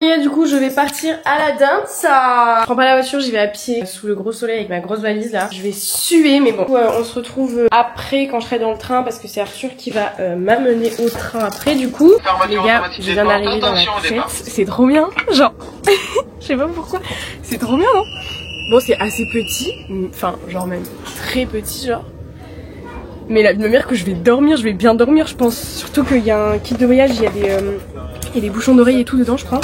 Et du coup je vais partir à la dinde, ça... Je prends pas la voiture, j'y vais à pied sous le gros soleil avec ma grosse valise là. Je vais suer mais bon. On se retrouve après quand je serai dans le train parce que c'est Arthur qui va m'amener au train après du coup. Les gars, je viens d'arriver dans la fête, c'est trop bien, genre... Je sais pas pourquoi, c'est trop bien non? Bon c'est assez petit, enfin genre même très petit genre. Mais la même que je vais dormir, je vais bien dormir je pense. Surtout qu'il y a un kit de voyage, il y a des bouchons d'oreilles et tout dedans je crois.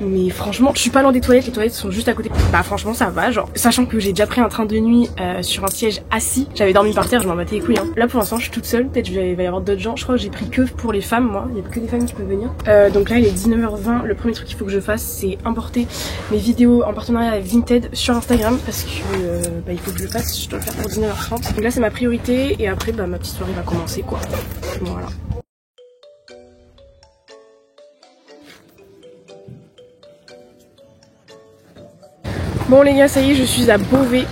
Mais franchement, je suis pas loin des toilettes, les toilettes sont juste à côté. Bah franchement ça va, genre, sachant que j'ai déjà pris un train de nuit sur un siège assis. J'avais dormi par terre, je m'en battais les couilles hein. Là pour l'instant je suis toute seule, peut-être il va y avoir d'autres gens. Je crois que j'ai pris que pour les femmes moi, il y a que des femmes qui peuvent venir. Donc là il est 19h20, le premier truc qu'il faut que je fasse c'est importer mes vidéos en partenariat avec Vinted sur Instagram. Parce que il faut que je le fasse, je dois le faire pour 19h30. Donc là c'est ma priorité et après ma petite soirée va commencer quoi. Voilà. Bon les gars, ça y est, je suis à Beauvais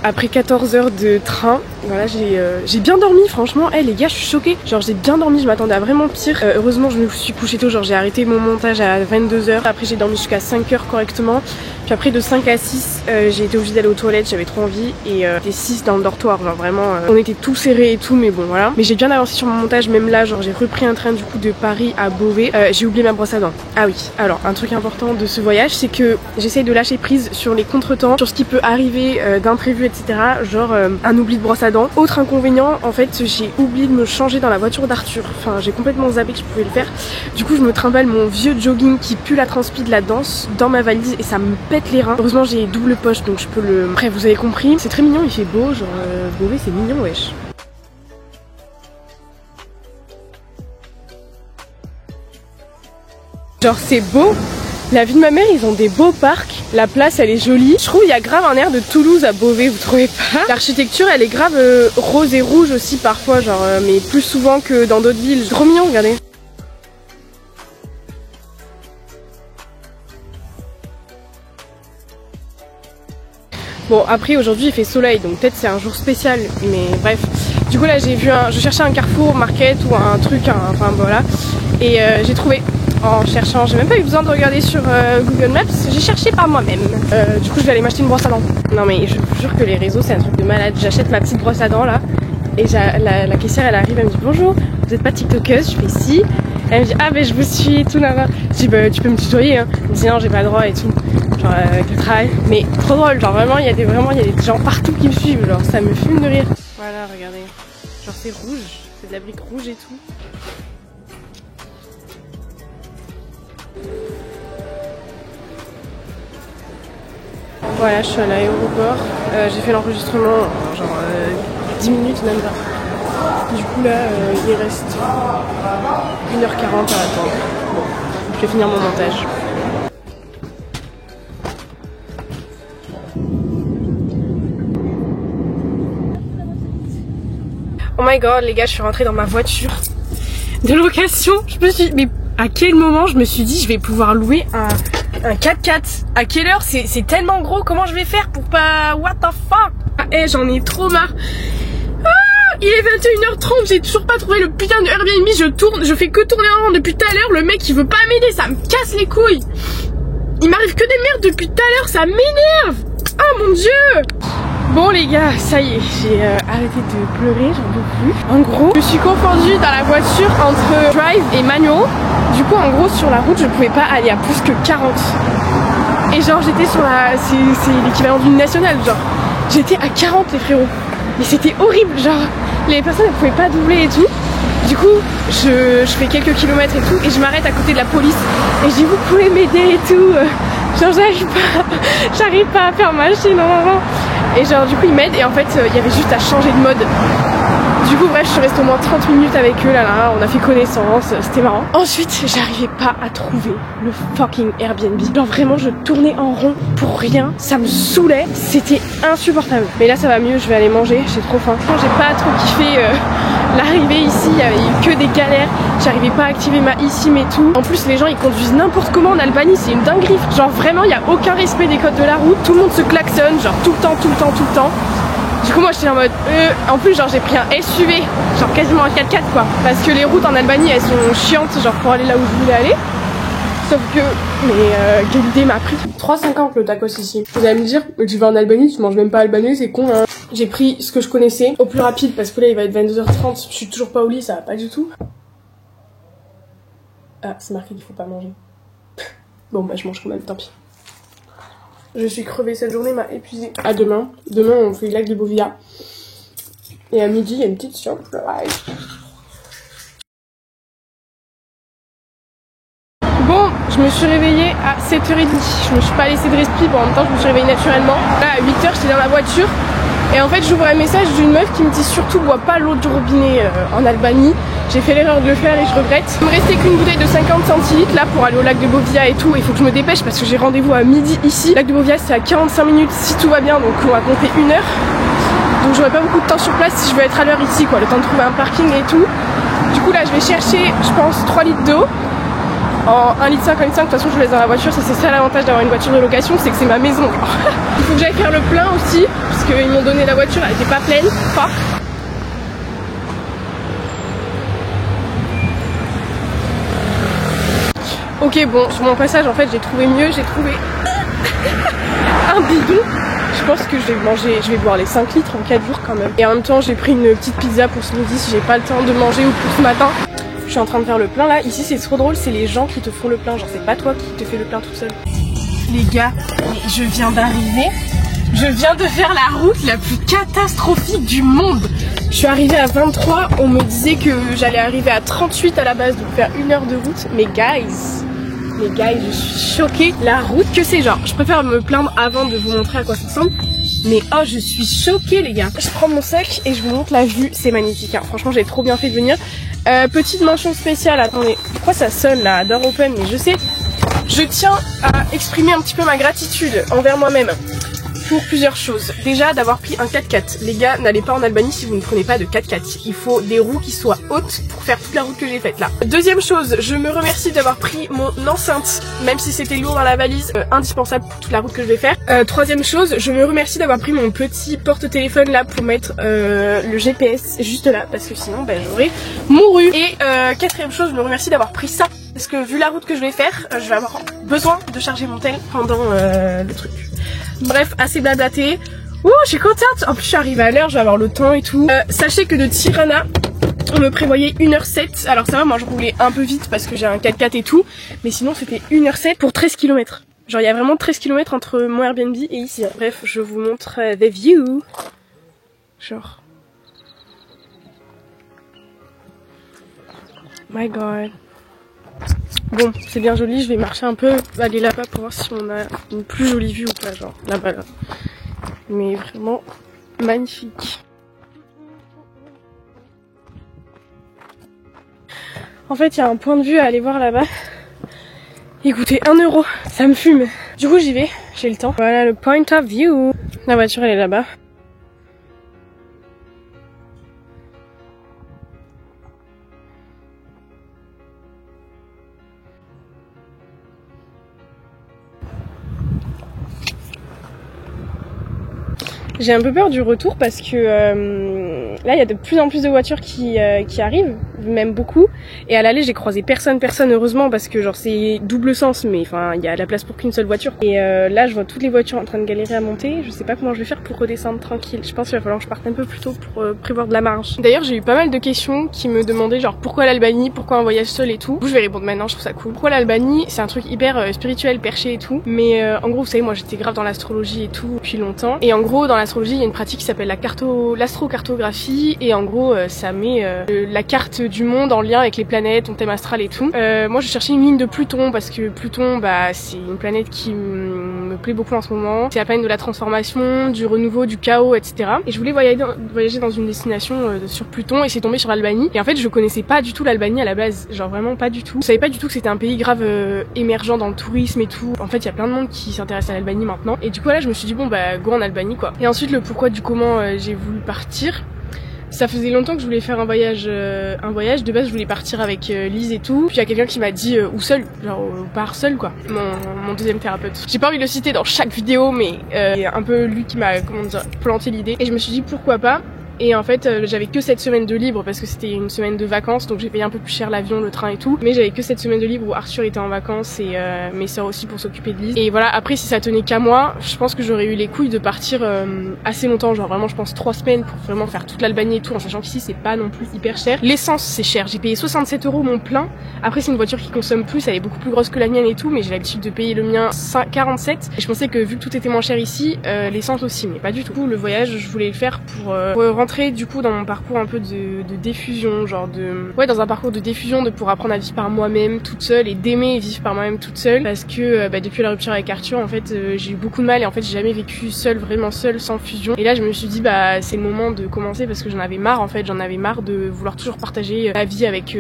après 14 heures de train. Voilà, j'ai bien dormi franchement. Les gars, je suis choquée. Genre j'ai bien dormi, je m'attendais à vraiment pire. Heureusement je me suis couchée tôt, genre j'ai arrêté mon montage à 22 h. Après j'ai dormi jusqu'à 5 h correctement. Puis après de 5 à 6, j'ai été obligée d'aller aux toilettes, j'avais trop envie. Et des 6 dans le dortoir, genre vraiment, on était tout serrés et tout, mais bon voilà. Mais j'ai bien avancé sur mon montage, même là, genre j'ai repris un train du coup de Paris à Beauvais. J'ai oublié ma brosse à dents. Ah oui, alors un truc important de ce voyage, c'est que j'essaye de lâcher prise sur les contretemps, sur ce qui peut arriver d'imprévu, etc. Genre un oubli de brosse à dents. Autre inconvénient, en fait, j'ai oublié de me changer dans la voiture d'Arthur. Enfin, j'ai complètement zappé que je pouvais le faire. Du coup, je me trimballe mon vieux jogging qui pue la transpi de la danse dans ma valise et ça me pète les reins. Heureusement, j'ai double poche donc je peux le... Bref, vous avez compris. C'est très mignon, il fait beau, genre Beauvais, c'est mignon, wesh. Genre, c'est beau. La vie de ma mère, ils ont des beaux parcs, la place elle est jolie. Je trouve il y a grave un air de Toulouse à Beauvais, vous trouvez pas? L'architecture elle est grave rose et rouge aussi parfois, genre mais plus souvent que dans d'autres villes. Trop mignon, regardez. Bon après aujourd'hui il fait soleil donc peut-être c'est un jour spécial mais bref. Du coup là j'ai vu je cherchais un Carrefour Market ou un truc, enfin voilà. Et j'ai trouvé. En cherchant, j'ai même pas eu besoin de regarder sur Google Maps, j'ai cherché par moi-même. Du coup je vais aller m'acheter une brosse à dents. Non mais je vous jure que les réseaux c'est un truc de malade. J'achète ma petite brosse à dents là et la caissière elle arrive, elle me dit bonjour, vous êtes pas tiktokeuse? Je fais si. Elle me dit ah ben je vous suis et tout là. Je dis bah tu peux me tutoyer hein. Elle me dit non j'ai pas le droit et tout. Genre avec le travail. Mais trop drôle, genre vraiment il y a des gens partout qui me suivent, genre ça me fume de rire. Voilà regardez, genre c'est rouge, c'est de la brique rouge et tout. Voilà, je suis à l'aéroport, j'ai fait l'enregistrement genre 10 minutes même pas. Du coup là, il reste 1h40 à attendre. Bon, je vais finir mon montage. Oh my god les gars, je suis rentrée dans ma voiture de location. Je me suis dit, mais à quel moment je me suis dit je vais pouvoir louer un 4x4? À quelle heure? C'est tellement gros, comment je vais faire pour pas... What the fuck? J'en ai trop marre. Il est 21h30, j'ai toujours pas trouvé le putain de Airbnb, je fais que tourner en rond depuis tout à l'heure, le mec il veut pas m'aider, ça me casse les couilles. Il m'arrive que des merdes depuis tout à l'heure, ça m'énerve. Oh mon dieu. Bon les gars, ça y est, j'ai arrêté de pleurer, j'en peux plus. En gros, je suis confondue dans la voiture entre drive et manual. Du coup en gros sur la route je pouvais pas aller à plus que 40. Et genre j'étais sur la... c'est l'équivalent d'une nationale, genre. J'étais à 40 les frérots. Mais c'était horrible, genre les personnes elles pouvaient pas doubler et tout. Du coup je fais quelques kilomètres et tout et je m'arrête à côté de la police et je dis vous pouvez m'aider et tout. Genre j'arrive pas à faire ma chine, non. Et genre du coup ils m'aident et en fait il y avait juste à changer de mode. Du coup bref je suis restée au moins 30 minutes avec eux là, on a fait connaissance, c'était marrant. Ensuite j'arrivais pas à trouver le fucking Airbnb. Genre vraiment je tournais en rond pour rien, ça me saoulait, c'était insupportable. Mais là ça va mieux, je vais aller manger, j'ai trop faim. J'ai pas trop kiffé l'arrivée ici, il y avait eu que des galères, j'arrivais pas à activer ma eSIM et tout. En plus les gens ils conduisent n'importe comment en Albanie, c'est une dinguerie. Genre vraiment il y a aucun respect des codes de la route, tout le monde se klaxonne, genre tout le temps. Du coup moi j'étais en mode en plus genre j'ai pris un SUV, genre quasiment un 4x4 quoi. Parce que les routes en Albanie elles sont chiantes genre pour aller là où je voulais aller. Sauf que, quelle idée m'a pris. 3,50 le tacos ici. Vous allez me dire, tu vas en Albanie, tu manges même pas albanais, c'est con hein. J'ai pris ce que je connaissais au plus rapide parce que là il va être 22h30, je suis toujours pas au lit, ça va pas du tout. Ah, c'est marqué qu'il faut pas manger. Bon bah je mange quand même, tant pis. Je suis crevée, cette journée m'a épuisée. À demain. Demain on fait le lac de Bovia. Et à midi il y a une petite surprise. Bon, je me suis réveillée à 7h30. Je me suis pas laissée de respi, bon, en même temps je me suis réveillée naturellement. Là à 8h j'étais dans la voiture. Et en fait j'ouvre un message d'une meuf qui me dit surtout bois pas l'eau du robinet en Albanie. J'ai fait l'erreur de le faire et je regrette. Il me restait qu'une bouteille de 50 centilitres là pour aller au lac de Bovia et tout. Il faut que je me dépêche parce que j'ai rendez-vous à midi ici. Le lac de Bovia c'est à 45 minutes si tout va bien, donc on va compter 1 heure. Donc j'aurai pas beaucoup de temps sur place si je veux être à l'heure ici quoi, le temps de trouver un parking et tout. Du coup là je vais chercher je pense 3 litres d'eau. En 1,5 litre, 1,5 litre, de toute façon je laisse dans la voiture, c'est ça l'avantage d'avoir une voiture de location, c'est que c'est ma maison. Il faut que j'aille faire le plein aussi, parce qu'ils m'ont donné la voiture, elle était pas pleine, pas. Ok bon, sur mon passage en fait j'ai trouvé mieux, j'ai trouvé un bidon. Je pense que je vais boire les 5 litres en 4 jours quand même. Et en même temps j'ai pris une petite pizza pour ce midi si j'ai pas le temps de manger ou pour ce matin. Je suis en train de faire le plein là. Ici c'est trop drôle, c'est les gens qui te font le plein. Genre c'est pas toi qui te fais le plein toute seule. Les gars, je viens d'arriver. Je viens de faire la route la plus catastrophique du monde. Je suis arrivée à 23. On me disait que j'allais arriver à 38 à la base, donc faire 1 heure de route. Mais guys, je suis choquée. La route que c'est genre. Je préfère me plaindre avant de vous montrer à quoi ça ressemble. Mais oh je suis choquée les gars. Je prends mon sac et je vous montre la vue. C'est magnifique hein. Franchement j'ai trop bien fait de venir. Petite mention spéciale, attendez, pourquoi ça sonne là, Door Open, mais je sais. Je tiens à exprimer un petit peu ma gratitude envers moi-même pour plusieurs choses. Déjà d'avoir pris un 4x4. Les gars, n'allez pas en Albanie si vous ne prenez pas de 4x4. Il faut des roues qui soient hautes pour faire toute la route que j'ai faite là. Deuxième chose, je me remercie d'avoir pris mon enceinte, même si c'était lourd dans la valise, indispensable pour toute la route que je vais faire. Troisième chose, je me remercie d'avoir pris mon petit porte-téléphone là pour mettre le GPS juste là, parce que sinon ben, j'aurais mouru. Et quatrième chose, je me remercie d'avoir pris ça. Parce que vu la route que je vais faire, je vais avoir besoin de charger mon tel pendant le truc. Bref, assez blablaté. Ouh, je suis contente. En plus, je suis arrivée à l'heure, je vais avoir le temps et tout. Sachez que de Tirana, on me prévoyait 1h07. Alors ça va, moi je roulais un peu vite parce que j'ai un 4x4 et tout. Mais sinon, c'était 1h07 pour 13 km. Genre, il y a vraiment 13 km entre mon Airbnb et ici. Bref, je vous montre the view. Genre. My god. Bon, c'est bien joli, je vais marcher un peu, aller là-bas pour voir si on a une plus jolie vue ou pas, genre là-bas là. Mais vraiment magnifique. En fait, il y a un point de vue à aller voir là-bas. Écoutez, 1 €, ça me fume. Du coup, j'y vais, j'ai le temps. Voilà le point of view. La voiture, elle est là-bas. J'ai un peu peur du retour parce que là il y a de plus en plus de voitures qui arrivent, même beaucoup. Et à l'aller j'ai croisé personne heureusement parce que genre c'est double sens mais enfin il y a la place pour qu'une seule voiture. Et là je vois toutes les voitures en train de galérer à monter. Je sais pas comment je vais faire pour redescendre tranquille. Je pense qu'il va falloir que je parte un peu plus tôt pour prévoir de la marge. D'ailleurs j'ai eu pas mal de questions qui me demandaient genre pourquoi l'Albanie, pourquoi un voyage seul et tout. Je vais répondre maintenant, je trouve ça cool. Pourquoi l'Albanie? C'est un truc hyper spirituel, perché et tout. Mais en gros vous savez moi j'étais grave dans l'astrologie et tout depuis longtemps. Et en gros dans l'astrologie il y a une pratique qui s'appelle l'astrocartographie et en gros ça met la carte du monde en lien avec les planètes, ton thème astral et tout. Moi je cherchais une ligne de Pluton parce que Pluton bah c'est une planète qui me plaît beaucoup en ce moment. C'est la planète de la transformation, du renouveau, du chaos, etc. Et je voulais voyager dans une destination sur Pluton et c'est tombé sur l'Albanie. Et en fait je connaissais pas du tout l'Albanie à la base, genre vraiment pas du tout. Je savais pas du tout que c'était un pays grave émergent dans le tourisme et tout. En fait il y a plein de monde qui s'intéresse à l'Albanie maintenant. Et du coup là je me suis dit bon bah go en Albanie quoi. Et ensuite le pourquoi du comment j'ai voulu partir. Ça faisait longtemps que je voulais faire un voyage. De base je voulais partir avec Lise et tout. Puis il y a quelqu'un qui m'a dit ou seul, genre part seul quoi. Mon deuxième thérapeute. J'ai pas envie de le citer dans chaque vidéo mais un peu lui qui m'a comment dire planté l'idée. Et je me suis dit pourquoi pas. Et en fait j'avais que cette semaine de libre parce que c'était une semaine de vacances, donc j'ai payé un peu plus cher l'avion, le train et tout, mais j'avais que cette semaine de libre où Arthur était en vacances et mes soeurs aussi pour s'occuper de Lise. Et voilà, après si ça tenait qu'à moi, je pense que j'aurais eu les couilles de partir assez longtemps, genre vraiment je pense 3 semaines pour vraiment faire toute l'Albanie et tout, en sachant qu'ici c'est pas non plus hyper cher. L'essence c'est cher, j'ai payé 67 € mon plein. Après c'est une voiture qui consomme plus, elle est beaucoup plus grosse que la mienne et tout, mais j'ai l'habitude de payer le mien 47. Et je pensais que vu que tout était moins cher ici, l'essence aussi, mais pas du tout. Le voyage je voulais le faire pour rentrer du coup dans mon parcours un peu de diffusion, genre dans un parcours de diffusion, de pour apprendre à vivre par moi-même toute seule et d'aimer vivre par moi-même toute seule, parce que depuis la rupture avec Arthur en fait j'ai eu beaucoup de mal et en fait j'ai jamais vécu seule, vraiment seule, sans fusion. Et là je me suis dit c'est le moment de commencer parce que j'en avais marre en fait, j'en avais marre de vouloir toujours partager ma vie avec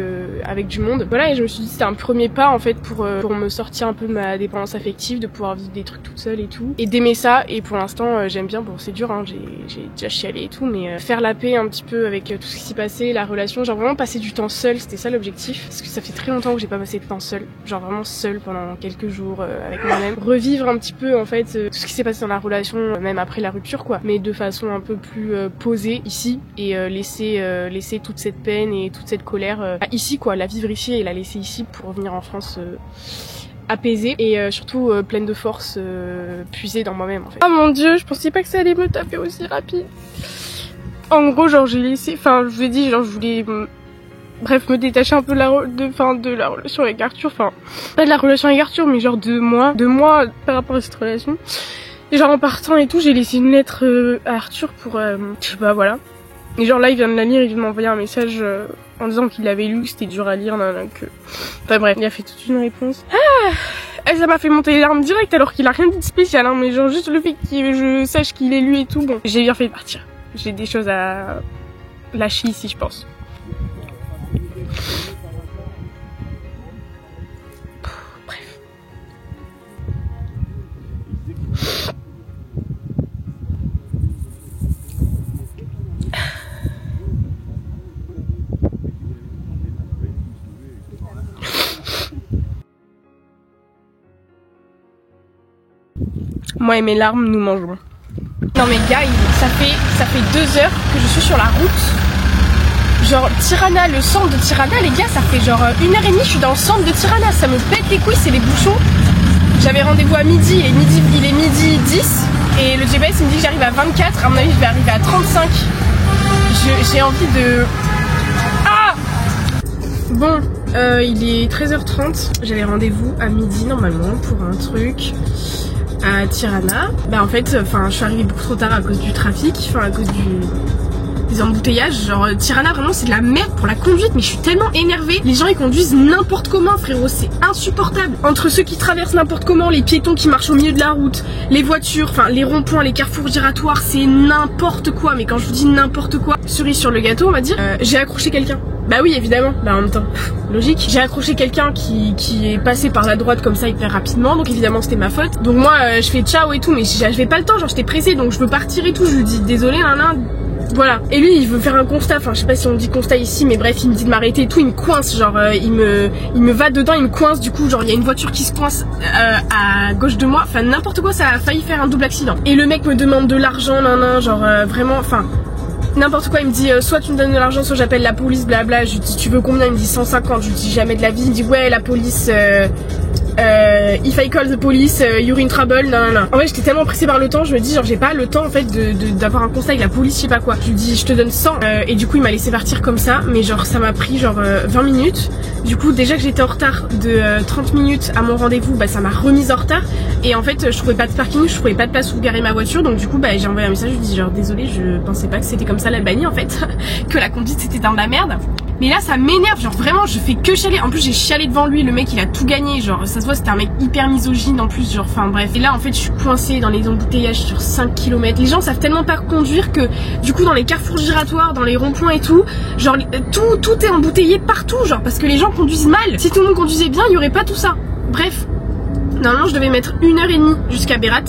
du monde. Voilà, et je me suis dit c'était un premier pas en fait pour me sortir un peu de ma dépendance affective, de pouvoir vivre des trucs toute seule et tout, et d'aimer ça. Et pour l'instant j'aime bien, bon c'est dur hein, j'ai déjà chialé et tout, mais faire la paix un petit peu avec tout ce qui s'est passé, la relation, genre vraiment passer du temps seul, c'était ça l'objectif, parce que ça fait très longtemps que j'ai pas passé de temps seul, genre vraiment seul pendant quelques jours avec moi-même, revivre un petit peu en fait tout ce qui s'est passé dans la relation même après la rupture quoi, mais de façon un peu plus posée ici, et laisser toute cette peine et toute cette colère ici quoi, la vivre ici et la laisser ici pour revenir en France apaisée et surtout pleine de force, puisée dans moi-même en fait. Oh mon dieu, je pensais pas que ça allait me taper aussi rapide. En gros genre j'ai laissé, enfin je vous ai dit genre je voulais bref me détacher un peu de la relation avec Arthur, enfin pas de la relation avec Arthur mais genre de moi par rapport à cette relation. Et genre en partant et tout j'ai laissé une lettre à Arthur pour je sais pas, voilà. Et genre là il vient de la lire, il vient de m'envoyer un message en disant qu'il l'avait lu, que c'était dur à lire, que... Enfin bref, il a fait toute une réponse. Et ça m'a fait monter les larmes direct alors qu'il a rien dit de spécial hein, mais genre juste le fait que je sache qu'il est lu et tout, bon j'ai bien fait de partir. J'ai des choses à lâcher ici je pense. Bref. Moi et mes larmes, nous mangeons. Non mais gars, ça fait 2 heures que je suis sur la route. Genre Tirana, le centre de Tirana, les gars, ça fait genre 1h30 je suis dans le centre de Tirana, ça me pète les couilles, c'est les bouchons. J'avais rendez-vous à midi, il est midi 10 et le GPS il me dit que j'arrive à 24, à mon avis je vais arriver à 35. J'ai envie de... Ah bon, il est 13h30, j'avais rendez-vous à midi normalement pour un truc à Tirana. Bah en fait, je suis arrivée beaucoup trop tard à cause du trafic, à cause des embouteillages. Genre Tirana vraiment c'est de la merde pour la conduite, mais je suis tellement énervée. Les gens ils conduisent n'importe comment frérot, c'est insupportable. Entre ceux qui traversent n'importe comment, les piétons qui marchent au milieu de la route, les voitures, les ronds-points, les carrefours giratoires, c'est n'importe quoi. Mais quand je vous dis n'importe quoi, cerise sur le gâteau on va dire, j'ai accroché quelqu'un. Bah oui évidemment, bah en même temps, logique. J'ai accroché quelqu'un qui est passé par la droite comme ça hyper rapidement, donc évidemment c'était ma faute. Donc moi je fais ciao et tout, mais j'avais pas le temps, genre j'étais pressée donc je veux partir et tout, je lui dis désolé voilà. Et lui il veut faire un constat, je sais pas si on dit constat ici, mais bref il me dit de m'arrêter et tout, il me coince, genre il me va dedans, il me coince, du coup genre il y a une voiture qui se coince à gauche de moi, n'importe quoi, ça a failli faire un double accident. Et le mec me demande de l'argent, genre vraiment, n'importe quoi, il me dit soit tu me donnes de l'argent, soit j'appelle la police, blabla. Je lui dis tu veux combien, il me dit 150, je lui dis jamais de la vie, il me dit ouais la police, if I call the police, you're in trouble, non. En fait j'étais tellement pressée par le temps, je me dis genre j'ai pas le temps en fait d'avoir un constat avec la police, je sais pas quoi. Je lui dis je te donne 100 et du coup il m'a laissé partir comme ça, mais genre ça m'a pris genre 20 minutes. Du coup déjà que j'étais en retard de 30 minutes à mon rendez-vous, ça m'a remise en retard. Et en fait je trouvais pas de parking, je trouvais pas de place où garer ma voiture, donc du coup j'ai envoyé un message, je lui dis genre désolé, je pensais pas que c'était comme ça l'Albanie en fait, que la conduite c'était dans de la merde. Mais là ça m'énerve, genre vraiment je fais que chialer. En plus j'ai chialé devant lui, le mec il a tout gagné, genre ça se voit c'était un mec hyper misogyne en plus, genre bref. Et là en fait je suis coincée dans les embouteillages sur 5 km. Les gens savent tellement pas conduire que du coup dans les carrefours giratoires, dans les ronds-points et tout, genre tout est embouteillé partout, genre parce que les gens conduisent mal. Si tout le monde conduisait bien, il y aurait pas tout ça. Bref, normalement je devais mettre 1h30 jusqu'à Berat.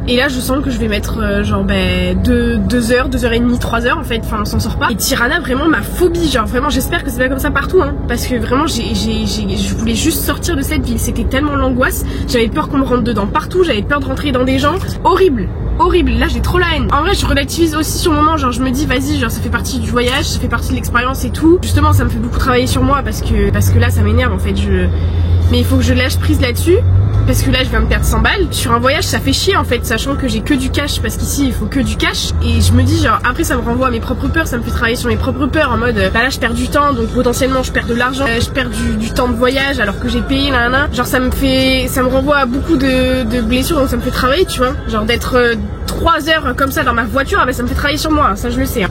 Et là je sens que je vais mettre genre 2 heures, 2h30, 3 heures en fait, enfin on s'en sort pas. Et Tirana vraiment ma phobie, genre vraiment j'espère que c'est pas comme ça partout hein, parce que vraiment je voulais juste sortir de cette ville, c'était tellement l'angoisse, j'avais peur qu'on me rentre dedans partout, j'avais peur de rentrer dans des gens, horrible. Horrible, là j'ai trop la haine. En vrai je relativise aussi sur le moment, genre je me dis vas-y, genre ça fait partie du voyage, ça fait partie de l'expérience et tout. Justement ça me fait beaucoup travailler sur moi parce que là ça m'énerve en fait, mais il faut que je lâche prise là-dessus. Parce que là je viens de perdre 100 balles. Sur un voyage ça fait chier en fait, sachant que j'ai que du cash, parce qu'ici il faut que du cash. Et je me dis genre après ça me renvoie à mes propres peurs, ça me fait travailler sur mes propres peurs en mode bah là je perds du temps, donc potentiellement je perds de l'argent, je perds du temps de voyage alors que j'ai payé là. Genre ça me renvoie à beaucoup de blessures, donc ça me fait travailler tu vois. Genre d'être 3 heures comme ça dans ma voiture, ah bah, ça me fait travailler sur moi, ça je le sais hein.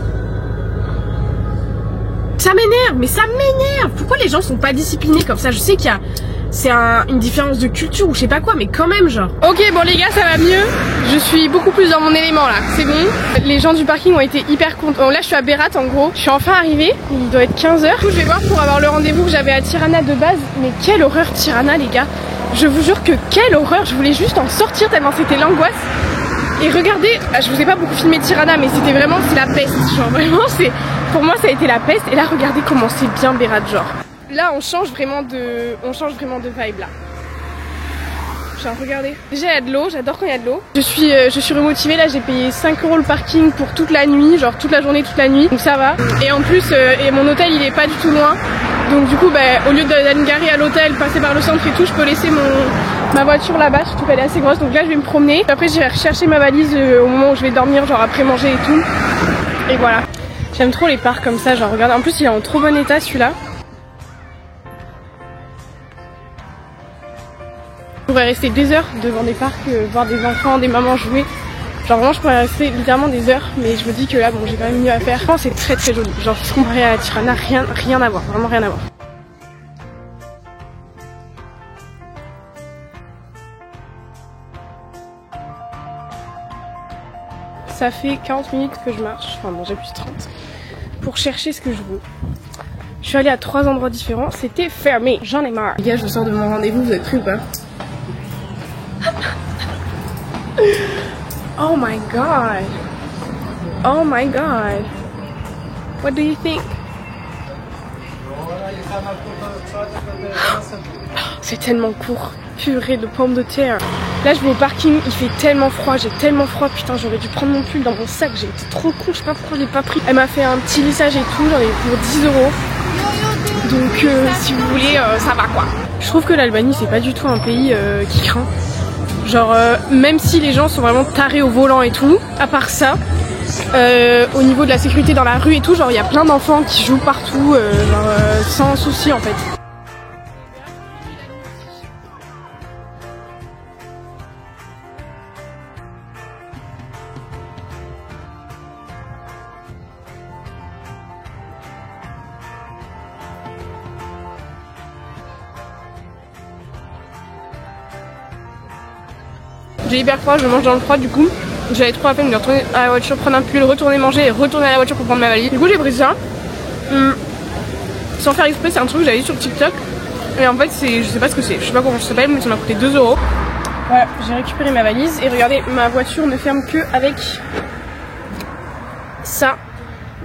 Ça m'énerve, mais ça m'énerve. Pourquoi les gens sont pas disciplinés comme ça? Je sais qu'il y a une différence de culture ou je sais pas quoi, mais quand même genre. Ok bon les gars ça va mieux, je suis beaucoup plus dans mon élément là, c'est bon. Les gens du parking ont été hyper contents. Là je suis à Berat en gros, je suis enfin arrivée, il doit être 15 h. Du coup je vais voir pour avoir le rendez-vous que j'avais à Tirana de base. Mais quelle horreur Tirana les gars, je vous jure que quelle horreur, je voulais juste en sortir tellement c'était l'angoisse. Et regardez, je vous ai pas beaucoup filmé Tirana mais c'était vraiment, c'est la peste, genre vraiment pour moi ça a été la peste. Et là regardez comment c'est bien Berat genre. Là on change vraiment de vibe là. Genre regardez. Déjà il y a de l'eau, j'adore quand il y a de l'eau. Je suis remotivée là, j'ai payé 5 € le parking pour toute la nuit, genre toute la journée, toute la nuit. Donc ça va. Et en plus mon hôtel il est pas du tout loin. Donc du coup au lieu d'aller me garer à l'hôtel, passer par le centre et tout, je peux laisser ma voiture là-bas, surtout qu'elle est assez grosse. Donc là je vais me promener. Après j'irai rechercher ma valise au moment où je vais dormir, genre après manger et tout. Et voilà. J'aime trop les parcs comme ça, genre regardez. En plus il est en trop bon état celui-là. Je pourrais rester des heures devant des parcs, voir des enfants, des mamans jouer. Genre vraiment je pourrais rester littéralement des heures, mais je me dis que là bon j'ai quand même mieux à faire. Je pense que c'est très très joli, genre comparé à Tirana, rien à voir, vraiment rien à voir. Ça fait 40 minutes que je marche, enfin bon j'ai plus de 30, pour chercher ce que je veux. Je suis allée à 3 endroits différents, c'était fermé, j'en ai marre. Les gars je sors de mon rendez-vous, vous êtes prêts ou pas? Oh my god. Oh my god. What do you think? C'est tellement court. Purée de pommes de terre. Là je vais au parking, il fait tellement froid, j'ai tellement froid, putain j'aurais dû prendre mon pull dans mon sac, j'ai été trop con, je sais pas pourquoi je l'ai pas pris. Elle m'a fait un petit lissage et tout, j'en ai pour 10 €. Donc si vous voulez, ça va quoi. Je trouve que l'Albanie c'est pas du tout un pays qui craint. Genre même si les gens sont vraiment tarés au volant et tout, à part ça, au niveau de la sécurité dans la rue et tout, genre il y a plein d'enfants qui jouent partout, sans souci en fait. J'ai hyper froid, je mange dans le froid du coup. J'avais trop la peine de retourner à la voiture, prendre un pull, retourner manger et retourner à la voiture pour prendre ma valise. Du coup j'ai pris ça. Sans faire exprès, c'est un truc que j'avais vu sur TikTok. Et en fait je sais pas ce que c'est, je sais pas comment ça s'appelle, mais ça m'a coûté 2 €. Voilà, j'ai récupéré ma valise et regardez, ma voiture ne ferme que avec ça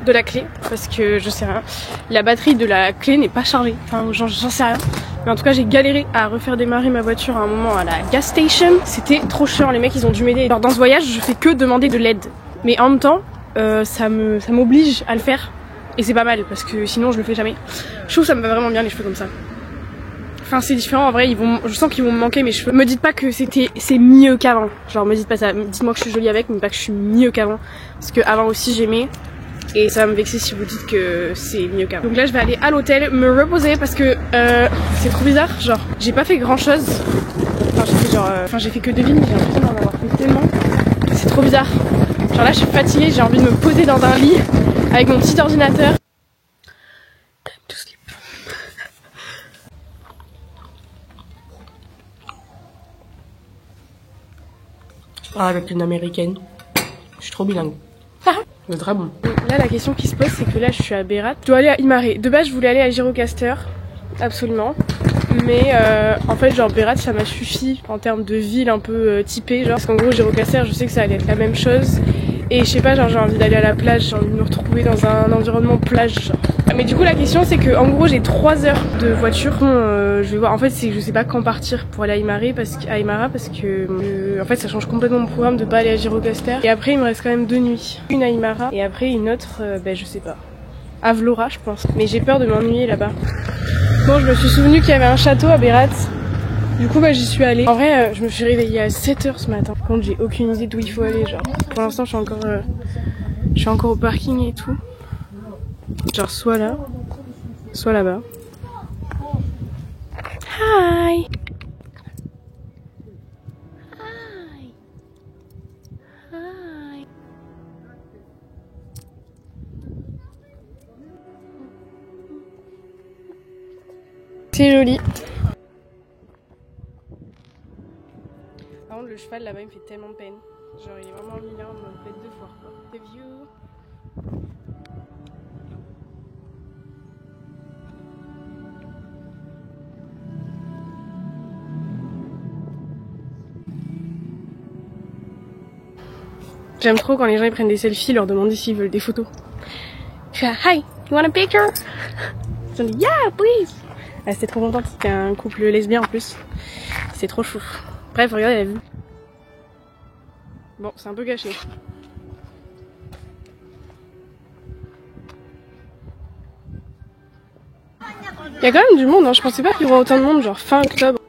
de la clé. Parce que je sais rien, la batterie de la clé n'est pas chargée, enfin j'en sais rien. Mais en tout cas j'ai galéré à refaire démarrer ma voiture à un moment à la gas station. C'était trop chiant, les mecs ils ont dû m'aider. Alors dans ce voyage je fais que demander de l'aide. Mais en même temps ça m'oblige à le faire. Et c'est pas mal parce que sinon je le fais jamais. Je trouve que ça me va vraiment bien les cheveux comme ça. Enfin c'est différent en vrai, je sens qu'ils vont me manquer mes cheveux. Me dites pas que c'est mieux qu'avant. Genre me dites pas ça, dites-moi que je suis jolie avec, mais pas que je suis mieux qu'avant. Parce que avant aussi j'aimais. Et ça va me vexer si vous dites que c'est mieux qu'avant. Donc là je vais aller à l'hôtel me reposer parce que c'est trop bizarre. Genre j'ai pas fait grand chose. Enfin j'ai fait que deviner, j'ai l'impression d'en avoir fait tellement. C'est trop bizarre. Genre là je suis fatiguée, j'ai envie de me poser dans un lit avec mon petit ordinateur. Time to sleep. Je parle avec une américaine. Je suis trop bilingue. C'est très bon. Là la question qui se pose c'est que là je suis à Berat. Je dois aller à Imare. De base je voulais aller à Gjirokastër. Absolument. Mais en fait genre Berat ça m'a suffi en termes de ville un peu typée genre. Parce qu'en gros Girocaster je sais que ça allait être la même chose. Et je sais pas, genre j'ai envie d'aller à la plage, j'ai envie de me retrouver dans un environnement plage genre. Mais du coup la question c'est que en gros j'ai 3 heures de voiture. Je vais voir, en fait c'est que je sais pas quand partir pour aller à Aymara parce que en fait ça change complètement mon programme de pas aller à Girocaster. Et après il me reste quand même 2 nuits. Une à Aymara et après une autre, je sais pas. À Vlora je pense. Mais j'ai peur de m'ennuyer là-bas. Bon je me suis souvenu qu'il y avait un château à Berat. Du coup j'y suis allée. En vrai je me suis réveillée à 7h ce matin. Par contre j'ai aucune idée d'où il faut aller genre. Pour l'instant je suis encore au parking et tout. Genre soit là, soit là-bas. Hi. Hi. Hi. C'est joli. Par contre le cheval là-bas il me fait tellement de peine. Genre il est vraiment mis là en mode bête de foire quoi. The view. J'aime trop quand les gens ils prennent des selfies, leur demander s'ils veulent des photos. Je fais hi, you want a picture? Ils ont dit yeah please. Ah, c'était trop contente, c'était un couple lesbien en plus. C'était trop chou. Bref, regardez la vue. Bon, c'est un peu gâché. Il y a quand même du monde, hein. Je pensais pas qu'il y aurait autant de monde, genre fin octobre.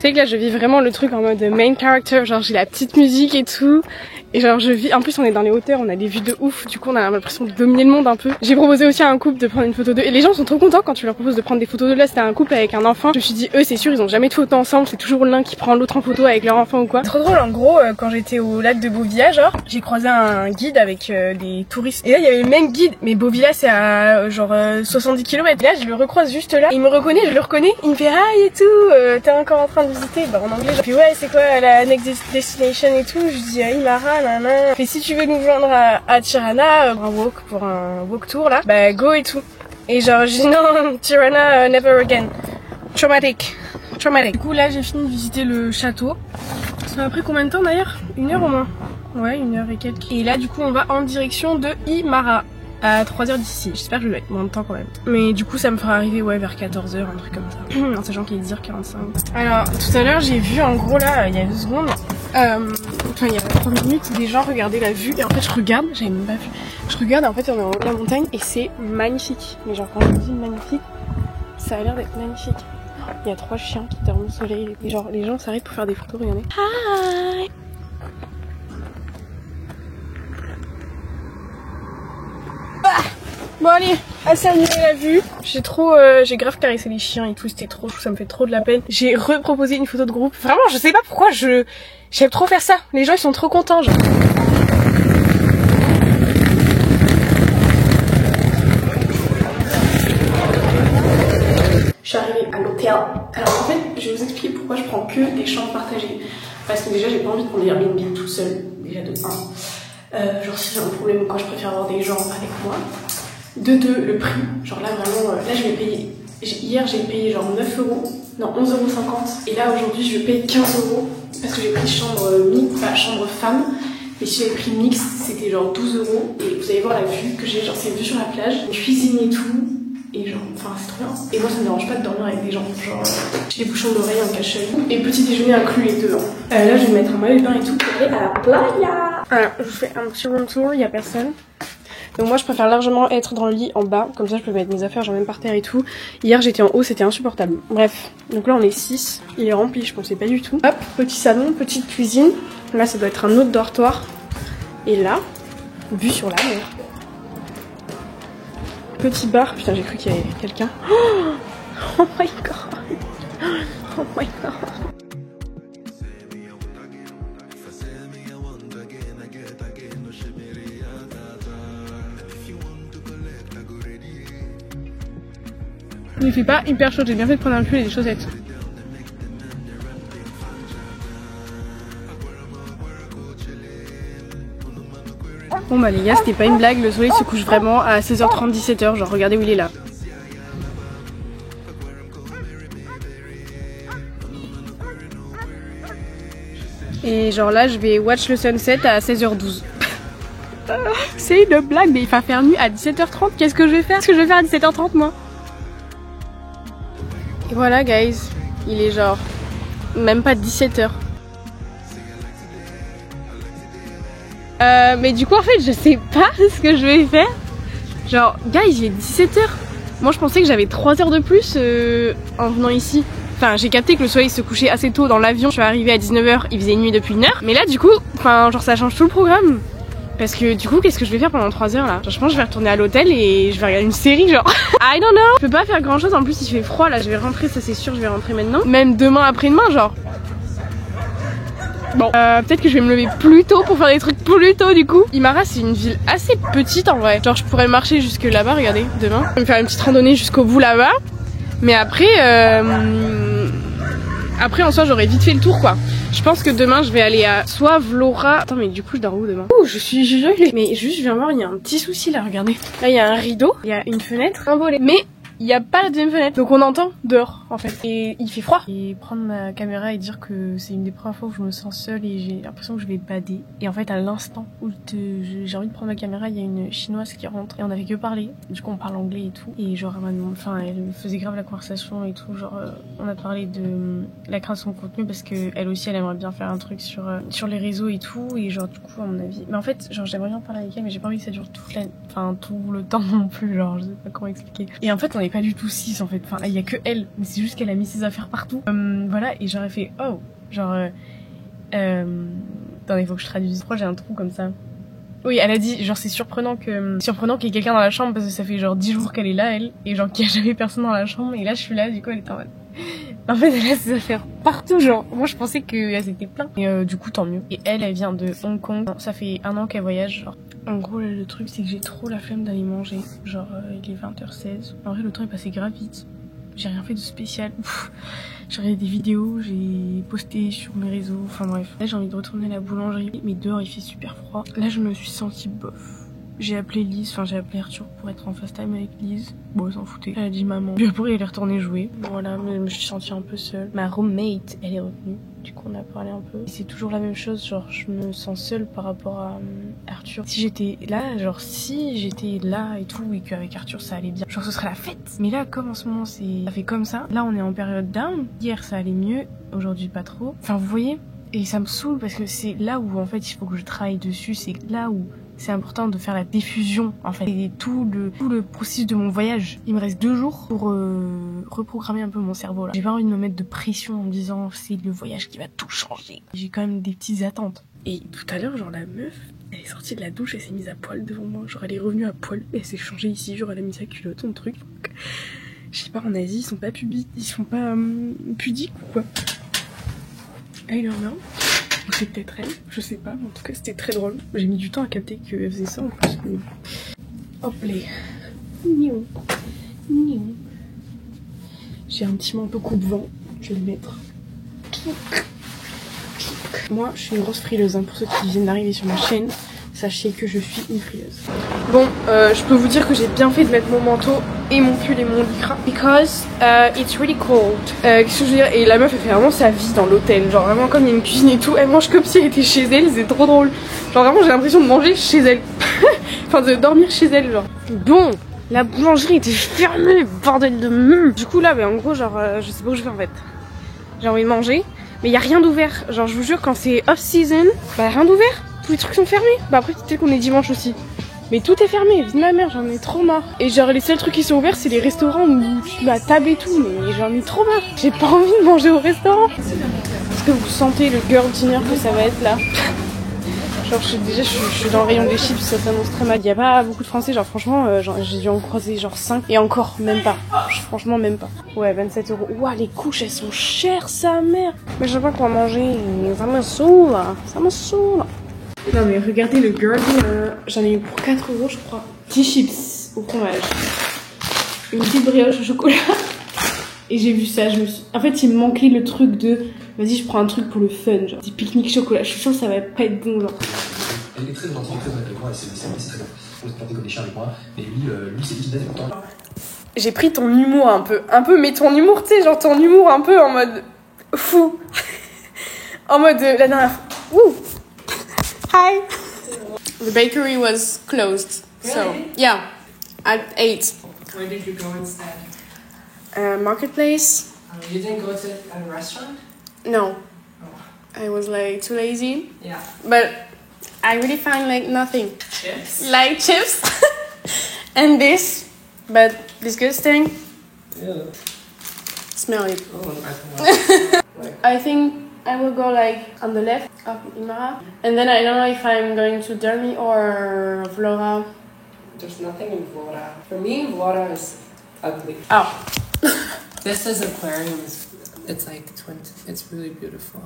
Tu sais que là je vis vraiment le truc en mode main character, genre j'ai la petite musique et tout. Et genre je vis, en plus on est dans les hauteurs, on a des vues de ouf, du coup on a l'impression de dominer le monde un peu. J'ai proposé aussi à un couple de prendre une photo d'eux, et les gens sont trop contents quand tu leur proposes de prendre des photos d'eux. Là c'était un couple avec un enfant, je me suis dit eux c'est sûr ils ont jamais de photos ensemble, c'est toujours l'un qui prend l'autre en photo avec leur enfant ou quoi. Trop drôle en gros, quand j'étais au lac de Bovilla genre, j'ai croisé un guide avec des touristes. Et là il y avait le même guide, mais Bovilla c'est à genre 70 km. Et là je le recroise juste là, il me reconnaît, je le reconnais, il me fait hi et tout, t'es encore en train de visiter, bah en anglais genre. Puis ouais c'est quoi la next destination et tout, je dis Aymara, nanana. Et si tu veux nous joindre à Tirana pour un walk tour là, bah go et tout. Et genre j'ai dit non, Tirana never again. Traumatic. Du coup là j'ai fini de visiter le château. Ça m'a pris combien de temps d'ailleurs? 1 heure au moins. Ouais, 1 heure et quelques. Et là du coup on va en direction de Aymara. À 3h d'ici. J'espère que je vais mettre moins de temps quand même. Mais du coup ça me fera arriver ouais vers 14h, un truc comme ça. En sachant qu'il est 10h45. Alors tout à l'heure j'ai vu en gros là il y a 2 secondes. Enfin il y a 3 minutes des gens regardaient la vue. Et en fait je regarde, j'avais même pas vu. Je regarde et en fait on est en haut de la montagne et c'est magnifique. Mais genre quand je dis magnifique, ça a l'air d'être magnifique. Il y a 3 chiens qui dorment au soleil. Et genre les gens s'arrêtent pour faire des photos, regardez. Hi. Bon allez, assez admiré la vue. J'ai grave caressé les chiens et tout, c'était trop chou, ça me fait trop de la peine. J'ai reproposé une photo de groupe. Vraiment, je sais pas pourquoi j'aime trop faire ça. Les gens ils sont trop contents genre. Je suis arrivée à l'hôtel. Alors en fait, je vais vous expliquer pourquoi je prends que des chambres partagées. Parce que déjà j'ai pas envie de prendre des Airbnb tout seul, déjà de 1. Genre si j'ai un problème ou quoi, je préfère avoir des gens avec moi. De 2, le prix, genre là vraiment, là je vais payer, hier j'ai payé genre 9 euros, non 11,50 €, et là aujourd'hui je paye 15 € parce que j'ai pris chambre mixte, enfin chambre femme, et si j'avais pris mixte c'était genre 12 €, et vous allez voir la vue que j'ai, genre c'est une vue sur la plage, une cuisine et tout, et genre, enfin c'est trop bien, et moi ça me dérange pas de dormir avec des gens, genre j'ai des bouchons d'oreilles en cache-œil, et petit déjeuner inclus les deux, là je vais mettre un maillot de bain et tout pour aller à la playa. Alors je vous fais un petit room tour, il y a personne. Donc moi je préfère largement être dans le lit en bas, comme ça je peux mettre mes affaires genre même par terre et tout. Hier j'étais en haut, c'était insupportable. Bref, donc là on est 6, il est rempli, je pensais pas du tout. Hop, petit salon, petite cuisine. Là ça doit être un autre dortoir. Et là, vue sur la mer. Petit bar, putain j'ai cru qu'il y avait quelqu'un. Oh my god. Oh my god. Il fait pas hyper chaud, j'ai bien fait de prendre un pull et des chaussettes. bah les gars, c'était pas une blague, le soleil se couche vraiment à 16h30, 17h, genre regardez où il est là. Et genre là, je vais watch le sunset à 16h12. C'est une blague, mais il va faire nuit à 17h30, qu'est-ce que je vais faire? Qu'est-ce que je vais faire à 17h30 moi? Et voilà guys, il est genre même pas 17h. Mais du coup en fait je sais pas ce que je vais faire. Genre guys, il est 17h. Moi je pensais que j'avais 3 heures de plus en venant ici. Enfin j'ai capté que le soleil se couchait assez tôt dans l'avion. Je suis arrivée à 19h, il faisait nuit depuis 1 heure. Mais là du coup, enfin genre ça change tout le programme. Parce que du coup qu'est-ce que je vais faire pendant 3 heures là? Genre, je pense que je vais retourner à l'hôtel et je vais regarder une série genre. I don't know. Je peux pas faire grand chose, en plus il fait froid là, je vais rentrer, ça c'est sûr, je vais rentrer maintenant. Même demain après-demain genre. Bon, peut-être que je vais me lever plus tôt pour faire des trucs plus tôt du coup. Imara c'est une ville assez petite en vrai. Genre je pourrais marcher jusque là-bas, regardez, demain. Je vais me faire une petite randonnée jusqu'au bout là-bas. Mais après, après en soi j'aurais vite fait le tour quoi. Je pense que demain je vais aller à soit Vlora. Attends mais du coup je dors où demain? Ouh je suis gelée. Mais juste je viens voir, il y a un petit souci là, regardez. Là il y a un rideau, il y a une fenêtre, un volet. Mais il n'y a pas la deuxième fenêtre, donc on entend dehors en fait. Et il fait froid. Et prendre ma caméra et dire que c'est une des premières fois où je me sens seule et j'ai l'impression que je vais bader. Et en fait à l'instant où j'ai envie de prendre ma caméra, il y a une chinoise qui rentre et on avait que parlé. Du coup on parle anglais et tout. Et genre enfin elle faisait grave la conversation et tout. Genre on a parlé de la création de contenu parce que elle aussi elle aimerait bien faire un truc sur les réseaux et tout. Et genre du coup à mon avis. Mais en fait genre j'aimerais bien parler avec elle mais j'ai pas envie que ça dure tout le temps non plus. Genre je sais pas comment expliquer. Et en fait on est pas du tout 6 en fait, enfin il y a que elle, mais c'est juste qu'elle a mis ses affaires partout. Voilà, et j'aurais fait oh, genre attendez, il faut que je traduise. Pourquoi j'ai un trou comme ça? Oui, elle a dit genre c'est surprenant qu'il y ait quelqu'un dans la chambre parce que ça fait genre 10 jours qu'elle est là elle, et genre qu'il y a jamais personne dans la chambre, et là je suis là, du coup elle est en mode en fait elle a ses affaires partout, genre moi je pensais qu'elles étaient pleines, et du coup tant mieux. Et elle vient de Hong Kong, ça fait 1 an qu'elle voyage genre. En gros là, le truc c'est que j'ai trop la flemme d'aller manger, genre il est 20h16, en vrai le temps est passé grave vite, j'ai rien fait de spécial. J'ai regardé des vidéos, j'ai posté sur mes réseaux, enfin bref. Là j'ai envie de retourner à la boulangerie, mais dehors il fait super froid. Là je me suis sentie bof. J'ai appelé Lise, enfin j'ai appelé Arthur pour être en FaceTime avec Lise. Bon, elle s'en foutait. Elle a dit maman. Puis après elle est retournée jouer. Voilà, mais je me suis sentie un peu seule. Ma roommate, elle est revenue. Du coup on a parlé un peu. Et c'est toujours la même chose, genre je me sens seule par rapport à Arthur. Si j'étais là, genre si j'étais là et tout, et qu'avec Arthur ça allait bien, genre ce serait la fête. Mais là comme en ce moment ça fait comme ça, là on est en période down. Hier ça allait mieux, aujourd'hui pas trop. Enfin vous voyez. Et ça me saoule parce que c'est là où en fait il faut que je travaille dessus, c'est là où c'est important de faire la diffusion en fait. Et tout le processus de mon voyage. Il me reste 2 jours pour reprogrammer un peu mon cerveau là. J'ai pas envie de me mettre de pression en me disant c'est le voyage qui va tout changer. J'ai quand même des petites attentes. Et tout à l'heure genre la meuf, elle est sortie de la douche et s'est mise à poil devant moi. Genre elle est revenue à poil et elle s'est changée ici, genre elle a mis sa culotte, son truc. Donc, je sais pas, en Asie ils sont pas pudiques ou quoi. Elle est là. C'est peut-être elle, je sais pas, mais en tout cas c'était très drôle. J'ai mis du temps à capter qu'elle faisait ça en plus. Hop les. J'ai un petit manteau coupe-vent, je vais le mettre. Moi je suis une grosse frileuse, hein, pour ceux qui viennent d'arriver sur ma chaîne. Sachez que je suis une frileuse. Bon, je peux vous dire que j'ai bien fait de mettre mon manteau et mon pull et mon lycra. Because it's really cold. Qu'est-ce que je veux dire? Et la meuf elle fait vraiment sa vie dans l'hôtel. Genre vraiment comme il y a une cuisine et tout, elle mange comme si elle était chez elle, c'est trop drôle. Genre vraiment j'ai l'impression de manger chez elle. Enfin de dormir chez elle genre. Bon, la boulangerie était fermée, bordel de merde. Du coup là, en gros genre je sais pas où je vais en fait. J'ai envie de manger, mais y a rien d'ouvert. Genre je vous jure quand c'est off-season, bah rien d'ouvert. Tous les trucs sont fermés. Bah après peut-être qu'on est dimanche aussi. Mais tout est fermé, vie de ma mère, j'en ai trop marre. Et genre les seuls trucs qui sont ouverts c'est les restaurants où tu vas à table et tout. Mais j'en ai trop marre. J'ai pas envie de manger au restaurant. Est-ce que vous sentez le girl dinner que ça va être là? Genre je suis dans le rayon des chips, ça s'annonce très mal. Il y a pas beaucoup de français, genre franchement j'ai dû en croiser genre 5. Et encore même pas. Franchement même pas. Ouais 27 €. Ouah les couches elles sont chères sa mère. Mais je sais pas quoi manger. Ça me saoule. Ça me saoule. Non mais regardez le girl, j'en ai eu pour 4 € je crois. Petits chips au fromage, une petite brioche au chocolat. Et j'ai vu ça, en fait il me manquait le truc de vas-y je prends un truc pour le fun, genre des pique-nique chocolat. Je suis sûre que ça va pas être bon genre. Elle est très honnête avec moi et c'est très bien. On se porter comme des chiens avec moi. Mais lui c'est lui qui donne autant. J'ai pris ton humour un peu, mais ton humour, tu sais, genre ton humour un peu en mode fou. En mode la dernière fois. Woo. Hi. The bakery was closed. Really? So, yeah, at 8. Where did you go instead? Marketplace. You didn't go to a restaurant? No. Oh. I was like too lazy. Yeah. But I really found like nothing. Chips? Like chips. And this. But disgusting. Yeah. Smell it. Oh, I think I will go like on the left of Imara. And then I don't know if I'm going to Dermy or Vlora. There's nothing in Vlora. For me, Vlora is ugly. Oh. This is aquarium. It's like it's really beautiful.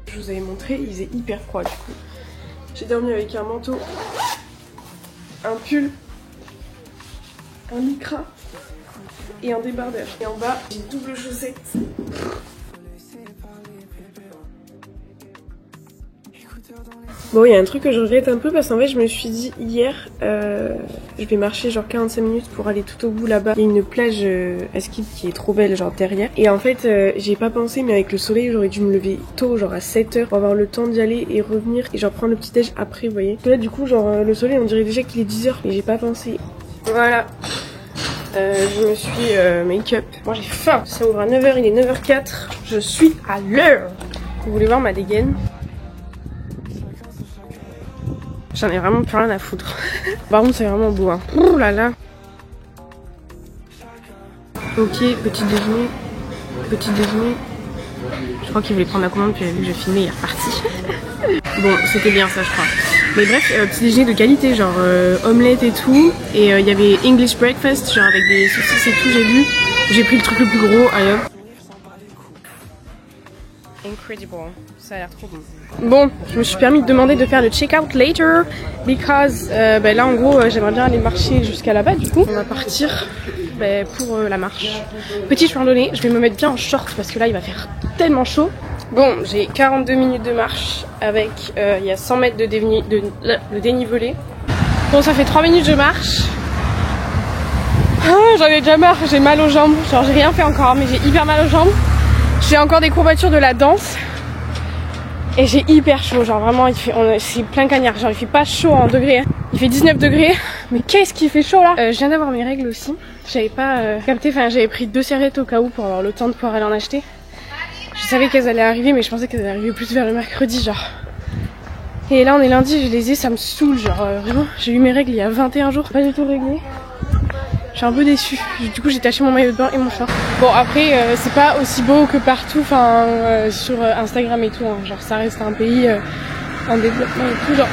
Je vous avais montré, il faisait hyper froid du coup. J'ai dormi avec un manteau, un pull, un lycra et un débardeur. Et en bas, j'ai une double chaussette. Bon, il y a un truc que je regrette un peu parce qu'en fait, je me suis dit hier, je vais marcher genre 45 minutes pour aller tout au bout là-bas. Il y a une plage à ski qui est trop belle, genre derrière. Et en fait, j'ai pas pensé, mais avec le soleil, j'aurais dû me lever tôt, genre à 7h, pour avoir le temps d'y aller et revenir et genre prendre le petit déj après, vous voyez. Là, du coup, genre le soleil, on dirait déjà qu'il est 10h, mais j'ai pas pensé. Voilà. Je me suis make-up. Moi, j'ai faim. Ça ouvre à 9h, il est 9h04. Je suis à l'heure. Vous voulez voir ma dégaine? J'en ai vraiment plus rien à foutre. Par contre, c'est vraiment beau, hein. Ouh là là. Ok, petit déjeuner. Petit déjeuner. Je crois qu'il voulait prendre la commande, puis il a vu que je filmais, il est reparti. Bon, c'était bien ça, je crois. Mais bref, petit déjeuner de qualité, genre omelette et tout. Et il y avait English breakfast, genre avec des saucisses et tout, j'ai vu. J'ai pris le truc le plus gros, allez hop. Incredible, ça a l'air trop bon. Bon, je me suis permis de demander de faire le check-out later because là en gros j'aimerais bien aller marcher jusqu'à là-bas du coup. On va partir pour la marche. Petite randonnée, je vais me mettre bien en short parce que là il va faire tellement chaud. Bon, j'ai 42 minutes de marche avec il y a 100 mètres de dénivelé. Bon, ça fait 3 minutes de marche. Ah, j'en ai déjà marre, j'ai mal aux jambes. Genre j'ai rien fait encore mais j'ai hyper mal aux jambes. J'ai encore des courbatures de la danse. Et j'ai hyper chaud, genre vraiment c'est plein cagnard, genre il fait pas chaud en degrés, hein. Il fait 19 degrés, mais qu'est-ce qu'il fait chaud là. Je viens d'avoir mes règles aussi, j'avais pas capté, enfin j'avais pris 2 serviettes au cas où pour avoir le temps de pouvoir aller en acheter. Je savais qu'elles allaient arriver mais je pensais qu'elles allaient arriver plus vers le mercredi genre. Et là on est lundi, je les ai, ça me saoule, genre vraiment, j'ai eu mes règles il y a 21 jours, pas du tout réglé. Je suis un peu déçue, du coup j'ai taché mon maillot de bain et mon short. Bon après c'est pas aussi beau que partout, enfin sur Instagram et tout, hein. Genre ça reste un pays en développement et tout, genre